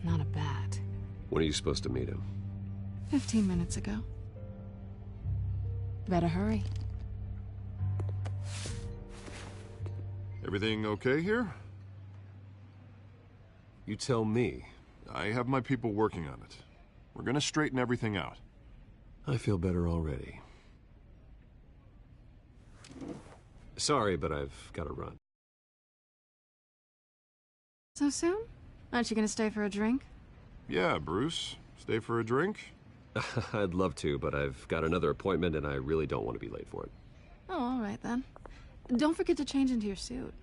not a bat. When are you supposed to meet him? 15 minutes ago. Better hurry. Everything okay here? You tell me. I have my people working on it. We're gonna straighten everything out. I feel better already. Sorry, but I've got to run. So soon? Aren't you gonna stay for a drink? Yeah, Bruce. Stay for a drink? I'd love to, but I've got another appointment and I really don't want to be late for it. Oh, all right then. Don't forget to change into your suit.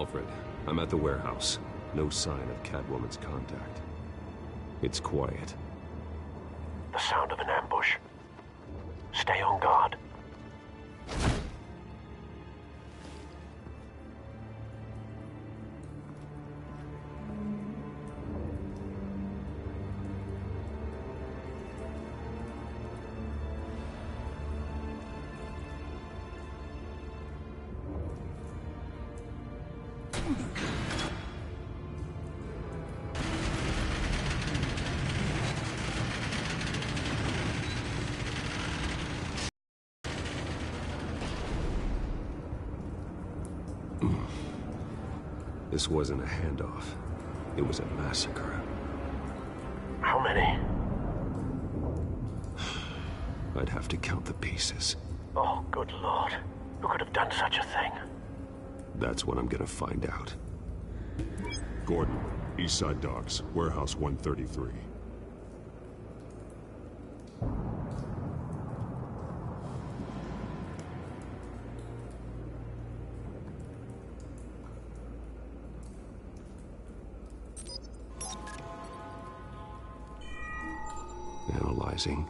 Alfred. I'm at the warehouse. No sign of Catwoman's contact. It's quiet. The sound of an ambush. Stay on guard. This wasn't a handoff. It was a massacre. How many? I'd have to count the pieces. Oh, good Lord. Who could have done such a thing? That's what I'm gonna find out. Gordon, Eastside Docks, Warehouse 133. Analyzing.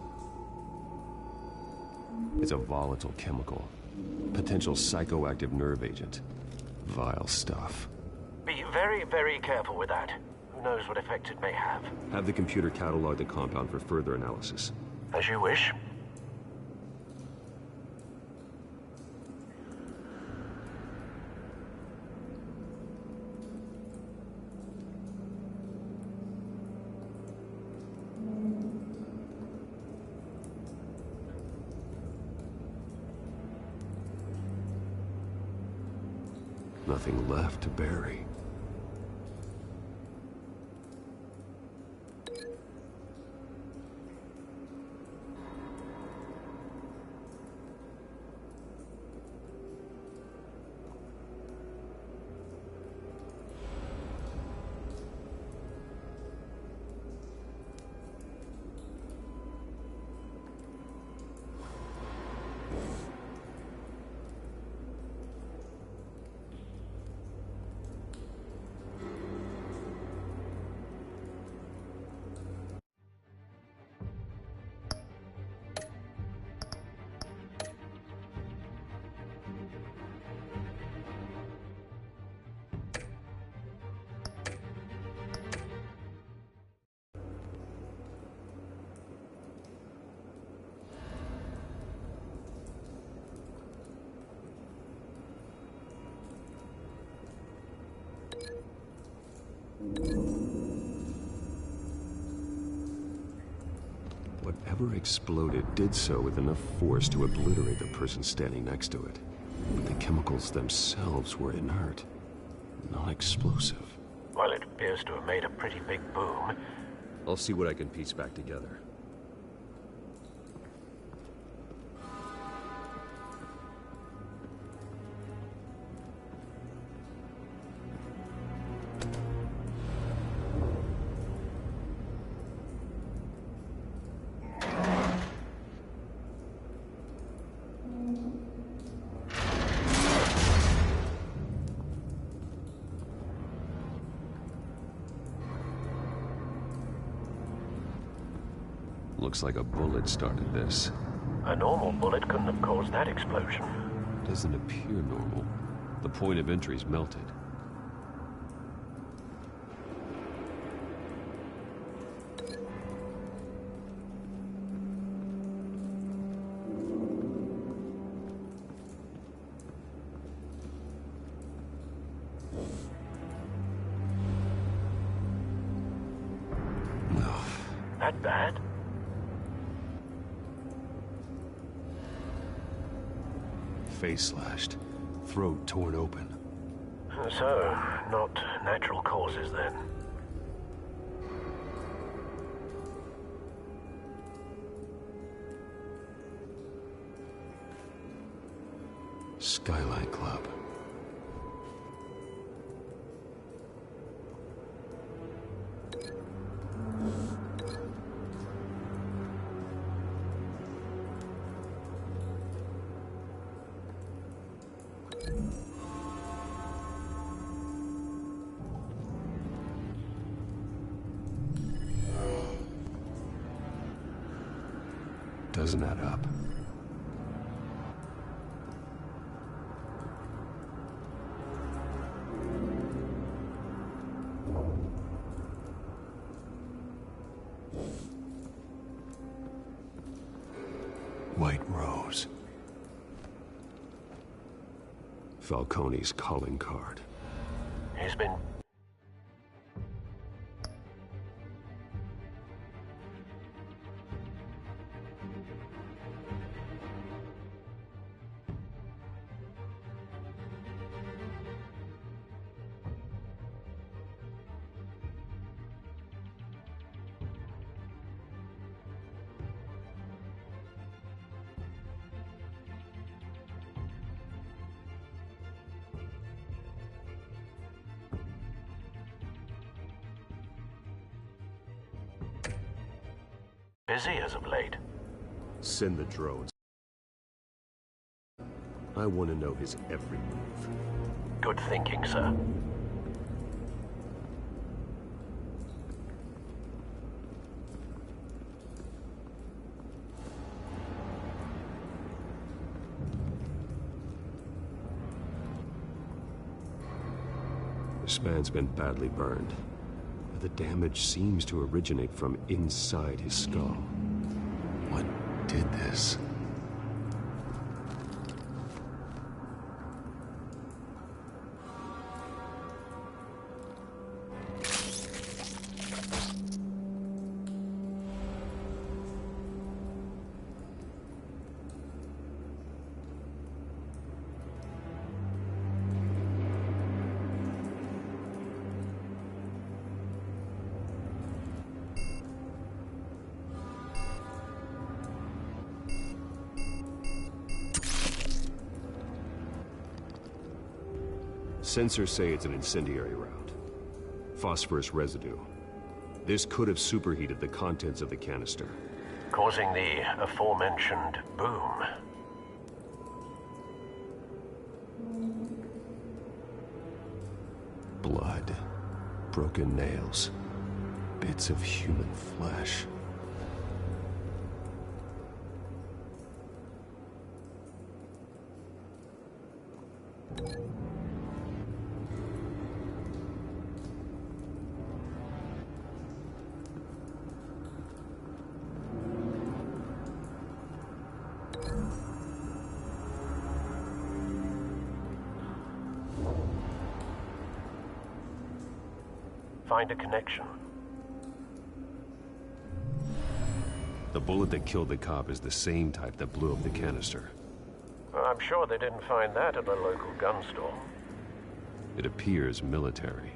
It's a volatile chemical. Potential psychoactive nerve agent. Vile stuff. Be very, very careful with that. Who knows what effect it may have. Have the computer catalog the compound for further analysis. As you wish. Nothing left to bury. Whatever exploded did so with enough force to obliterate the person standing next to it. But the chemicals themselves were inert, non-explosive. Well, it appears to have made a pretty big boom. I'll see what I can piece back together. Looks like a bullet started this. A normal bullet couldn't have caused that explosion. Doesn't appear normal. The point of entry's melted. That bad? Face slashed, throat torn open. So, not natural causes then. Skyline Club. doesn't add up. White Rose. Falcone's calling card. He's been... busy as of late. Send the drones. I want to know his every move. Good thinking, sir. This man's been badly burned. The damage seems to originate from inside his skull. What did this? Sensors say it's an incendiary round. Phosphorus residue. This could have superheated the contents of the canister, causing the aforementioned boom. Blood, broken nails, bits of human flesh. Find a connection. The bullet that killed the cop is the same type that blew up the canister. I'm sure they didn't find that at the local gun store. It appears military.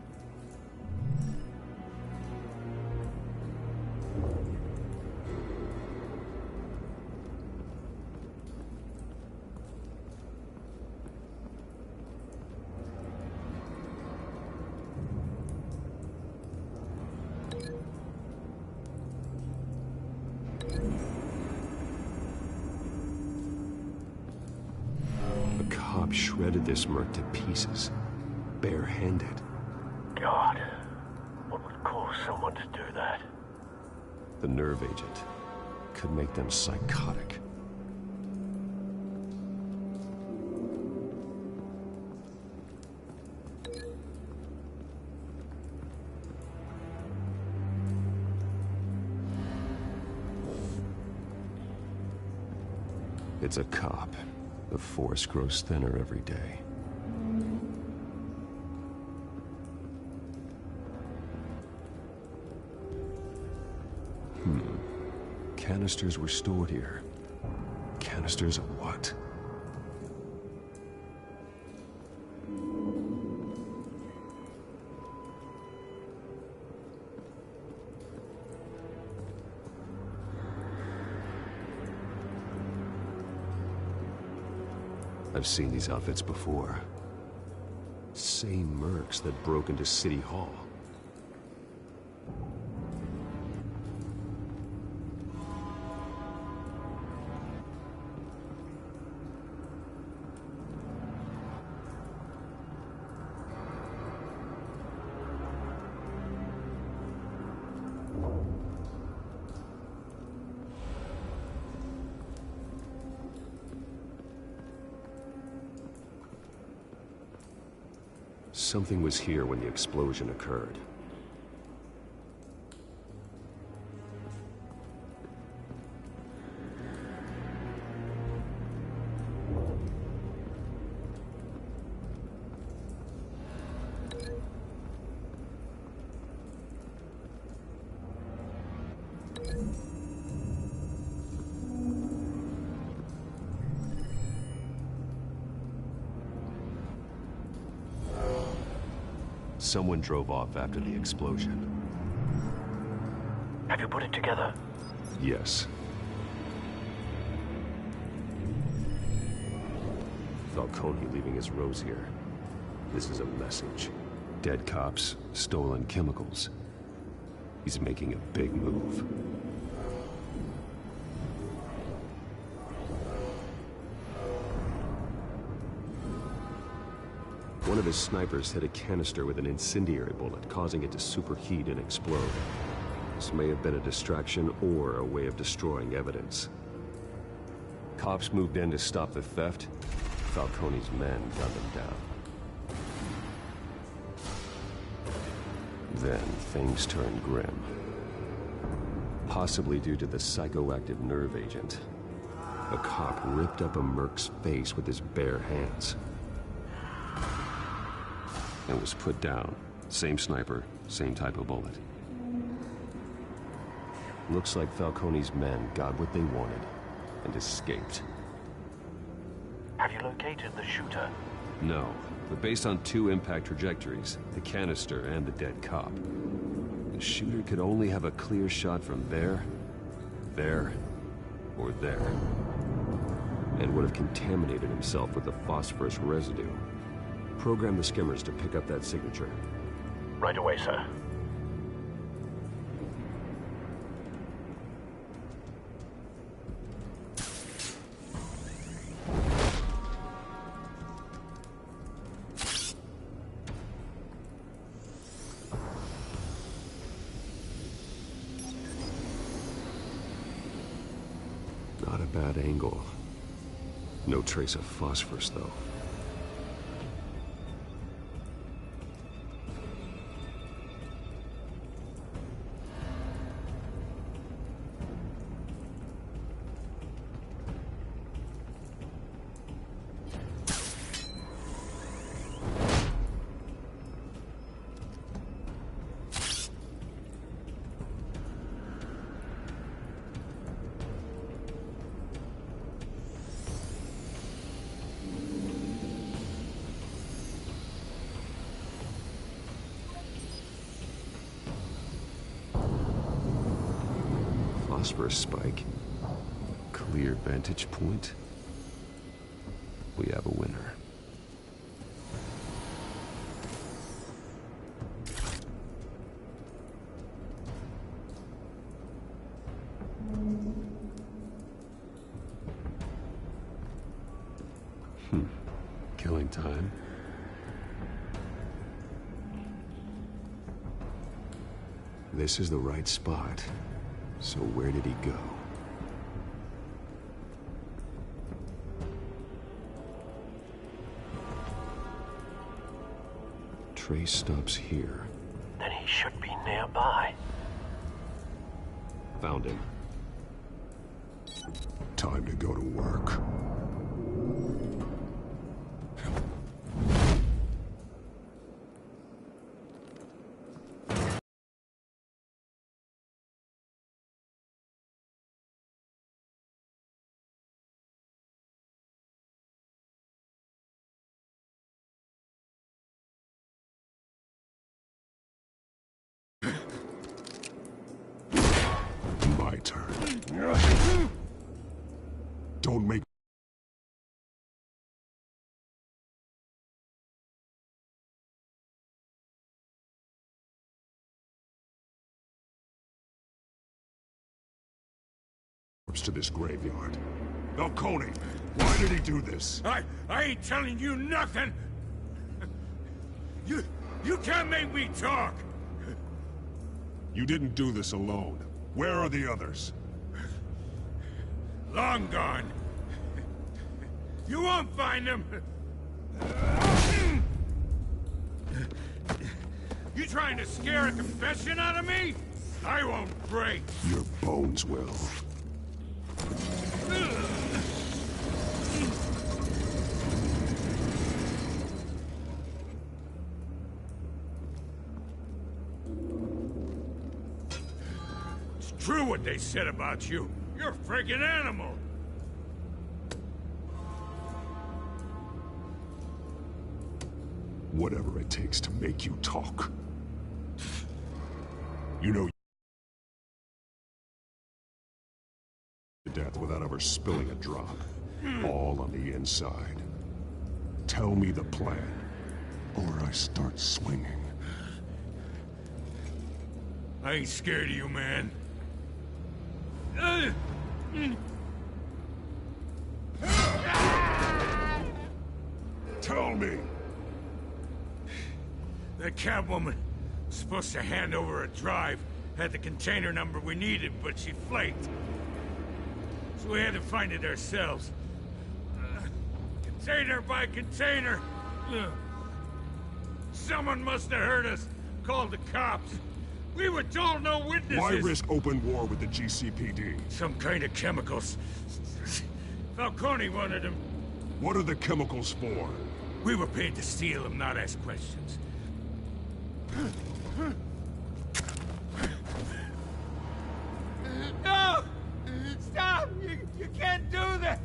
Shredded this merc to pieces, barehanded. God, what would cause someone to do that? The nerve agent could make them psychotic. It's a cop. The force grows thinner every day. Canisters were stored here. Canisters of what? I've seen these outfits before. Same mercs that broke into City Hall. something was here when the explosion occurred. Someone drove off after the explosion. Have you put it together? Yes. Falcone leaving his rose here. This is a message. Dead cops, stolen chemicals. He's making a big move. One of his snipers hit a canister with an incendiary bullet, causing it to superheat and explode. This may have been a distraction or a way of destroying evidence. Cops moved in to stop the theft. Falcone's men gunned them down. Then things turned grim. Possibly due to the psychoactive nerve agent. A cop ripped up a merc's face with his bare hands. And was put down. Same sniper, same type of bullet. Looks like Falcone's men got what they wanted and escaped. Have you located the shooter? No, but based on 2 impact trajectories, the canister and the dead cop, the shooter could only have a clear shot from there, or there, and would have contaminated himself with the phosphorus residue. Program the skimmers to pick up that signature. Right away, sir. Not a bad angle. No trace of phosphorus, though. Phosphorus spike. Clear vantage point. We have a winner. Killing time. This is the right spot. So where did he go? Trace stops here. Then he should be nearby. Found him. Time to go to work. My turn. Don't make to this graveyard. Falcone, why did he do this? I ain't telling you nothing! You can't make me talk! You didn't do this alone. Where are the others? Long gone. You won't find them! You trying to scare a confession out of me? I won't break. Your bones will. It's true what they said about you. You're a freaking animal. Whatever it takes to make you talk. You know to death without ever spilling a drop. All on the inside. Tell me the plan, or I start swinging. I ain't scared of you, man. Tell me! That Catwoman was supposed to hand over a drive, had the container number we needed, but she flaked. So we had to find it ourselves. Container by container. Someone must have heard us, called the cops. We were told no witnesses. Why risk open war with the GCPD? Some kind of chemicals. Falcone wanted them. What are the chemicals for? We were paid to steal them, not ask questions. No! Stop! You can't do that!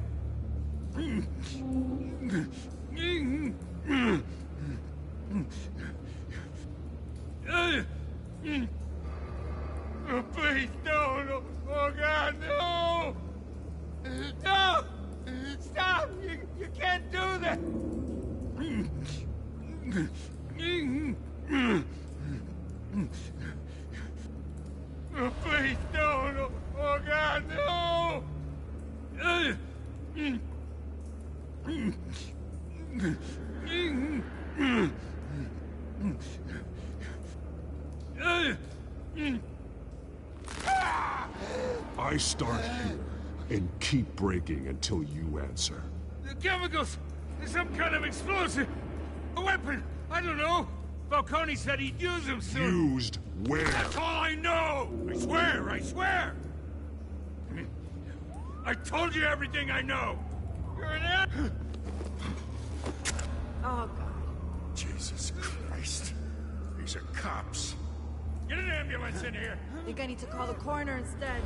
Oh, please, no! Oh, God, no! No! Stop! You can't do that! Oh, please, no! Oh, God, no! I start here and keep breaking until you answer. The chemicals! There's some kind of explosive! A weapon! I don't know! Falcone said he'd use them soon! Used where? That's all I know! I swear! I swear! I told you everything I know! You're an Oh, God. Jesus Christ. These are cops. Get an ambulance in here! I think I need to call the coroner instead.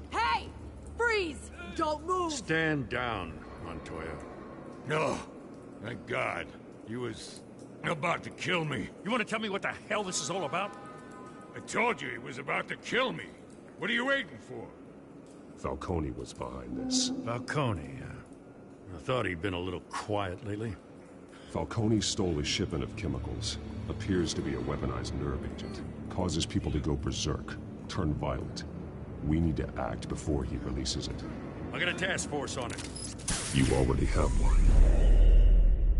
Hey! Freeze! Don't move! Stand down, Montoya. No. Thank God. He was about to kill me. You want to tell me what the hell this is all about? I told you he was about to kill me. What are you waiting for? Falcone was behind this. Falcone, I thought he'd been a little quiet lately. Falcone stole a shipment of chemicals. Appears to be a weaponized nerve agent. Causes people to go berserk, turn violent. We need to act before he releases it. I got a task force on it. You already have one.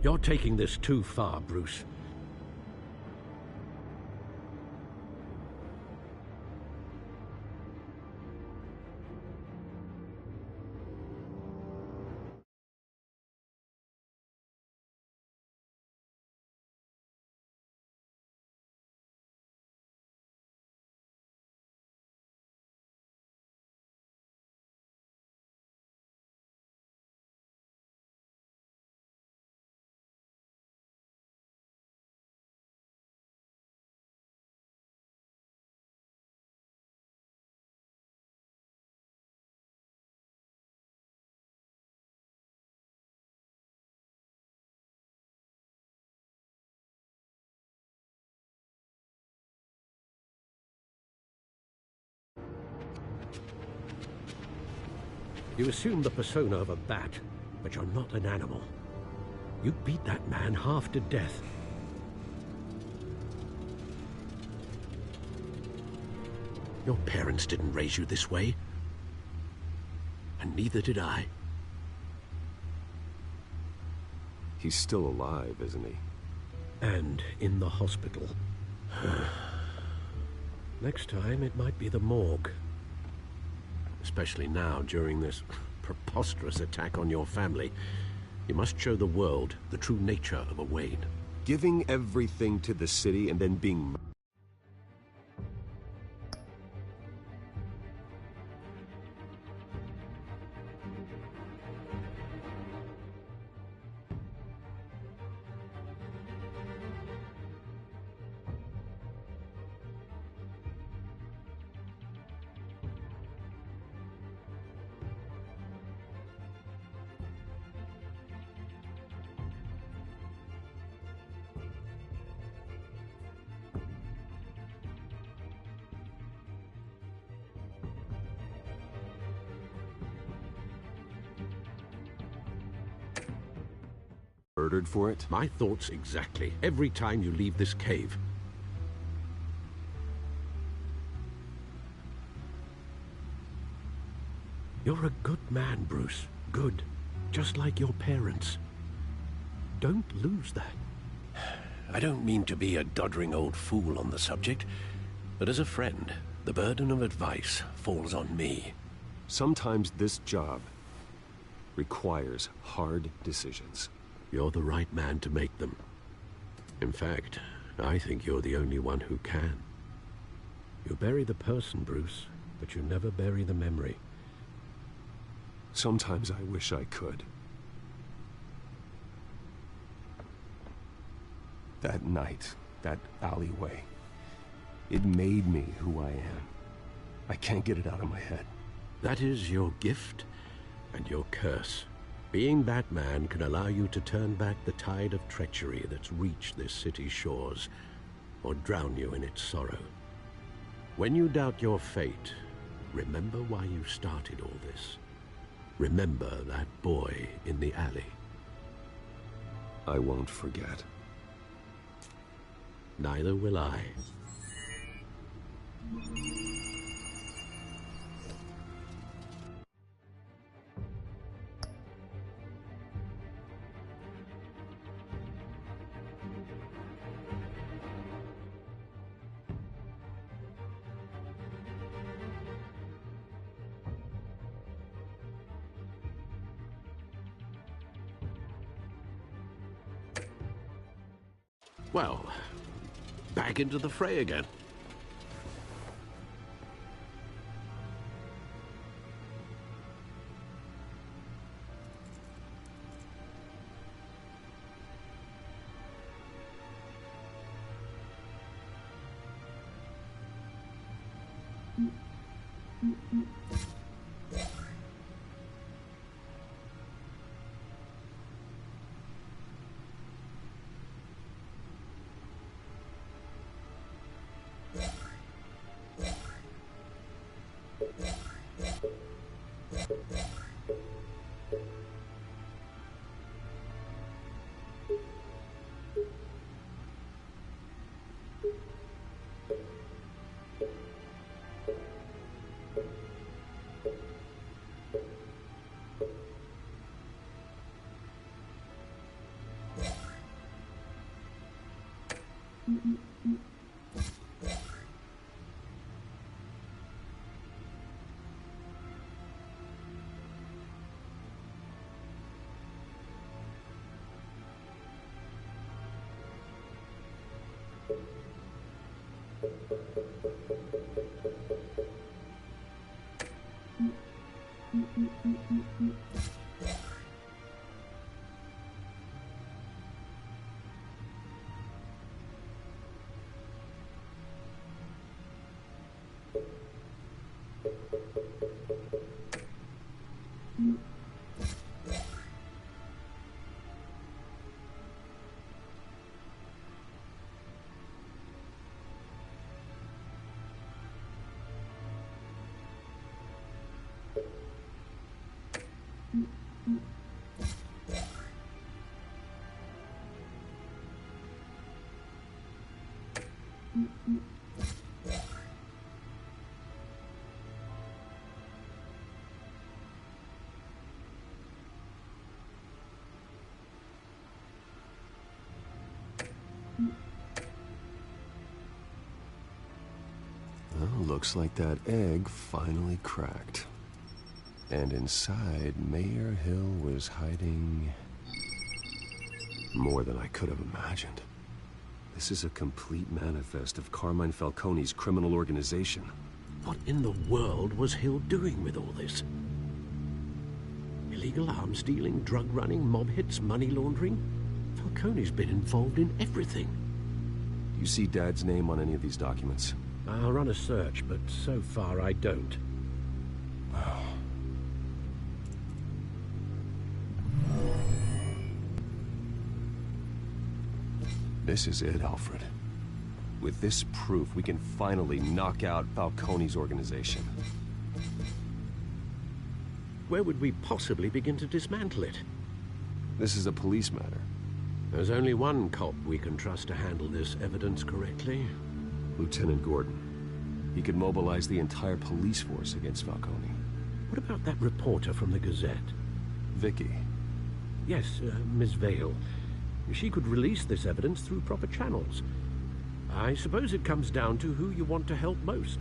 You're taking this too far, Bruce. You assume the persona of a bat, but you're not an animal. You beat that man half to death. Your parents didn't raise you this way. And neither did I. He's still alive, isn't he? And in the hospital. Next time, it might be the morgue. Especially now, during this preposterous attack on your family. You must show the world the true nature of a Wayne. Giving everything to the city and then being... Murdered for it? My thoughts exactly. Every time you leave this cave. You're a good man, Bruce. Good. Just like your parents. Don't lose that. I don't mean to be a doddering old fool on the subject, but as a friend, the burden of advice falls on me. Sometimes this job requires hard decisions. You're the right man to make them. In fact, I think you're the only one who can. You bury the person, Bruce, but you never bury the memory. Sometimes I wish I could. That night, that alleyway, it made me who I am. I can't get it out of my head. That is your gift and your curse. Being Batman can allow you to turn back the tide of treachery that's reached this city's shores, or drown you in its sorrow. When you doubt your fate, remember why you started all this. Remember that boy in the alley. I won't forget. Neither will I. Well, back into the fray again. Well, looks like that egg finally cracked. And inside, Mayor Hill was hiding... More than I could have imagined. This is a complete manifest of Carmine Falcone's criminal organization. What in the world was Hill doing with all this? Illegal arms dealing, drug running, mob hits, money laundering? Falcone's been involved in everything. Do you see Dad's name on any of these documents? I'll run a search, but so far I don't. This is it, Alfred. With this proof, we can finally knock out Falcone's organization. Where would we possibly begin to dismantle it? This is a police matter. There's only one cop we can trust to handle this evidence correctly. Lieutenant Gordon. He could mobilize the entire police force against Falcone. What about that reporter from the Gazette? Vicky. Yes, Miss Vale. She could release this evidence through proper channels. I suppose it comes down to who you want to help most.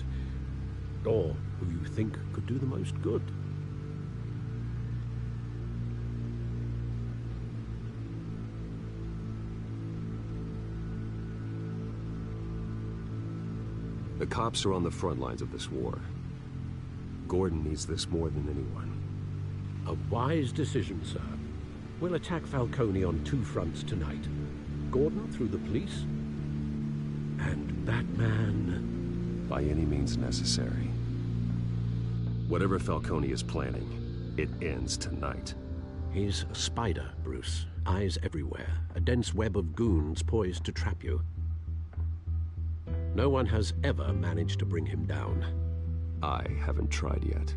Or who you think could do the most good. The cops are on the front lines of this war. Gordon needs this more than anyone. A wise decision, sir. We'll attack Falcone on two fronts tonight. Gordon through the police, and Batman... by any means necessary. Whatever Falcone is planning, it ends tonight. He's a spider, Bruce. Eyes everywhere. A dense web of goons poised to trap you. No one has ever managed to bring him down. I haven't tried yet.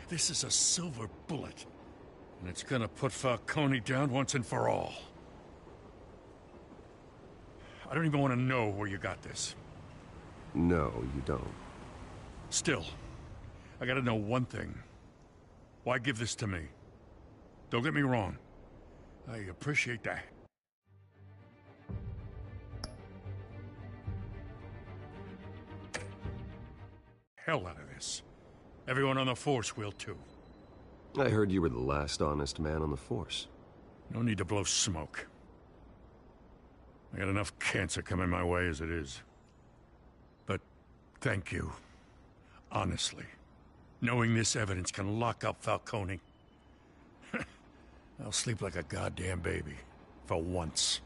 This is a silver bullet. And it's gonna put Falcone down once and for all. I don't even want to know where you got this. No, you don't. Still, I gotta know one thing. Why give this to me? Don't get me wrong. I appreciate that. Hell out of this. Everyone on the force will too. I heard you were the last honest man on the force. No need to blow smoke. I got enough cancer coming my way as it is. But thank you. Honestly. Knowing this evidence can lock up Falcone. I'll sleep like a goddamn baby. For once.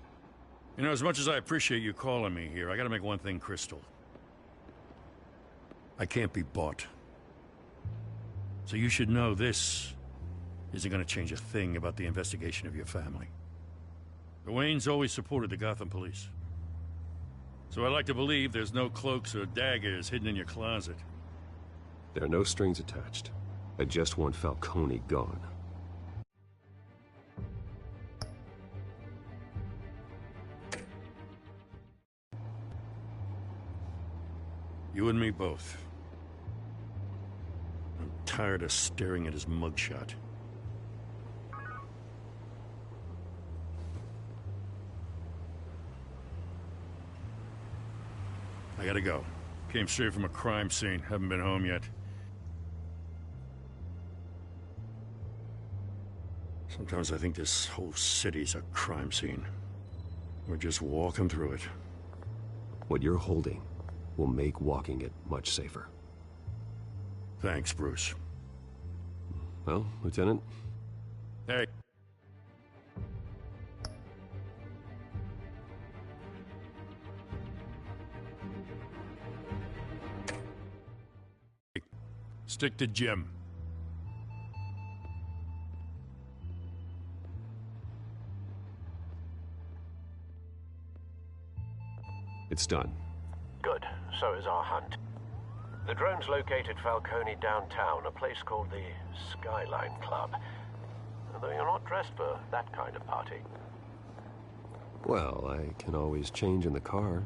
You know, as much as I appreciate you calling me here, I gotta make one thing crystal. I can't be bought. So you should know this isn't gonna change a thing about the investigation of your family. The Waynes always supported the Gotham police. So I like to believe there's no cloaks or daggers hidden in your closet. There are no strings attached. I just want Falcone gone. You and me both. I'm tired of staring at his mugshot. I gotta go. Came straight from a crime scene. Haven't been home yet. Sometimes I think this whole city's a crime scene. We're just walking through it. What you're holding will make walking it much safer. Thanks, Bruce. Well, Lieutenant? Hey. Stick to Jim. It's done. Good. So is our hunt. The drones located Falcone downtown, a place called the Skyline Club. though you're not dressed for that kind of party. Well, I can always change in the car.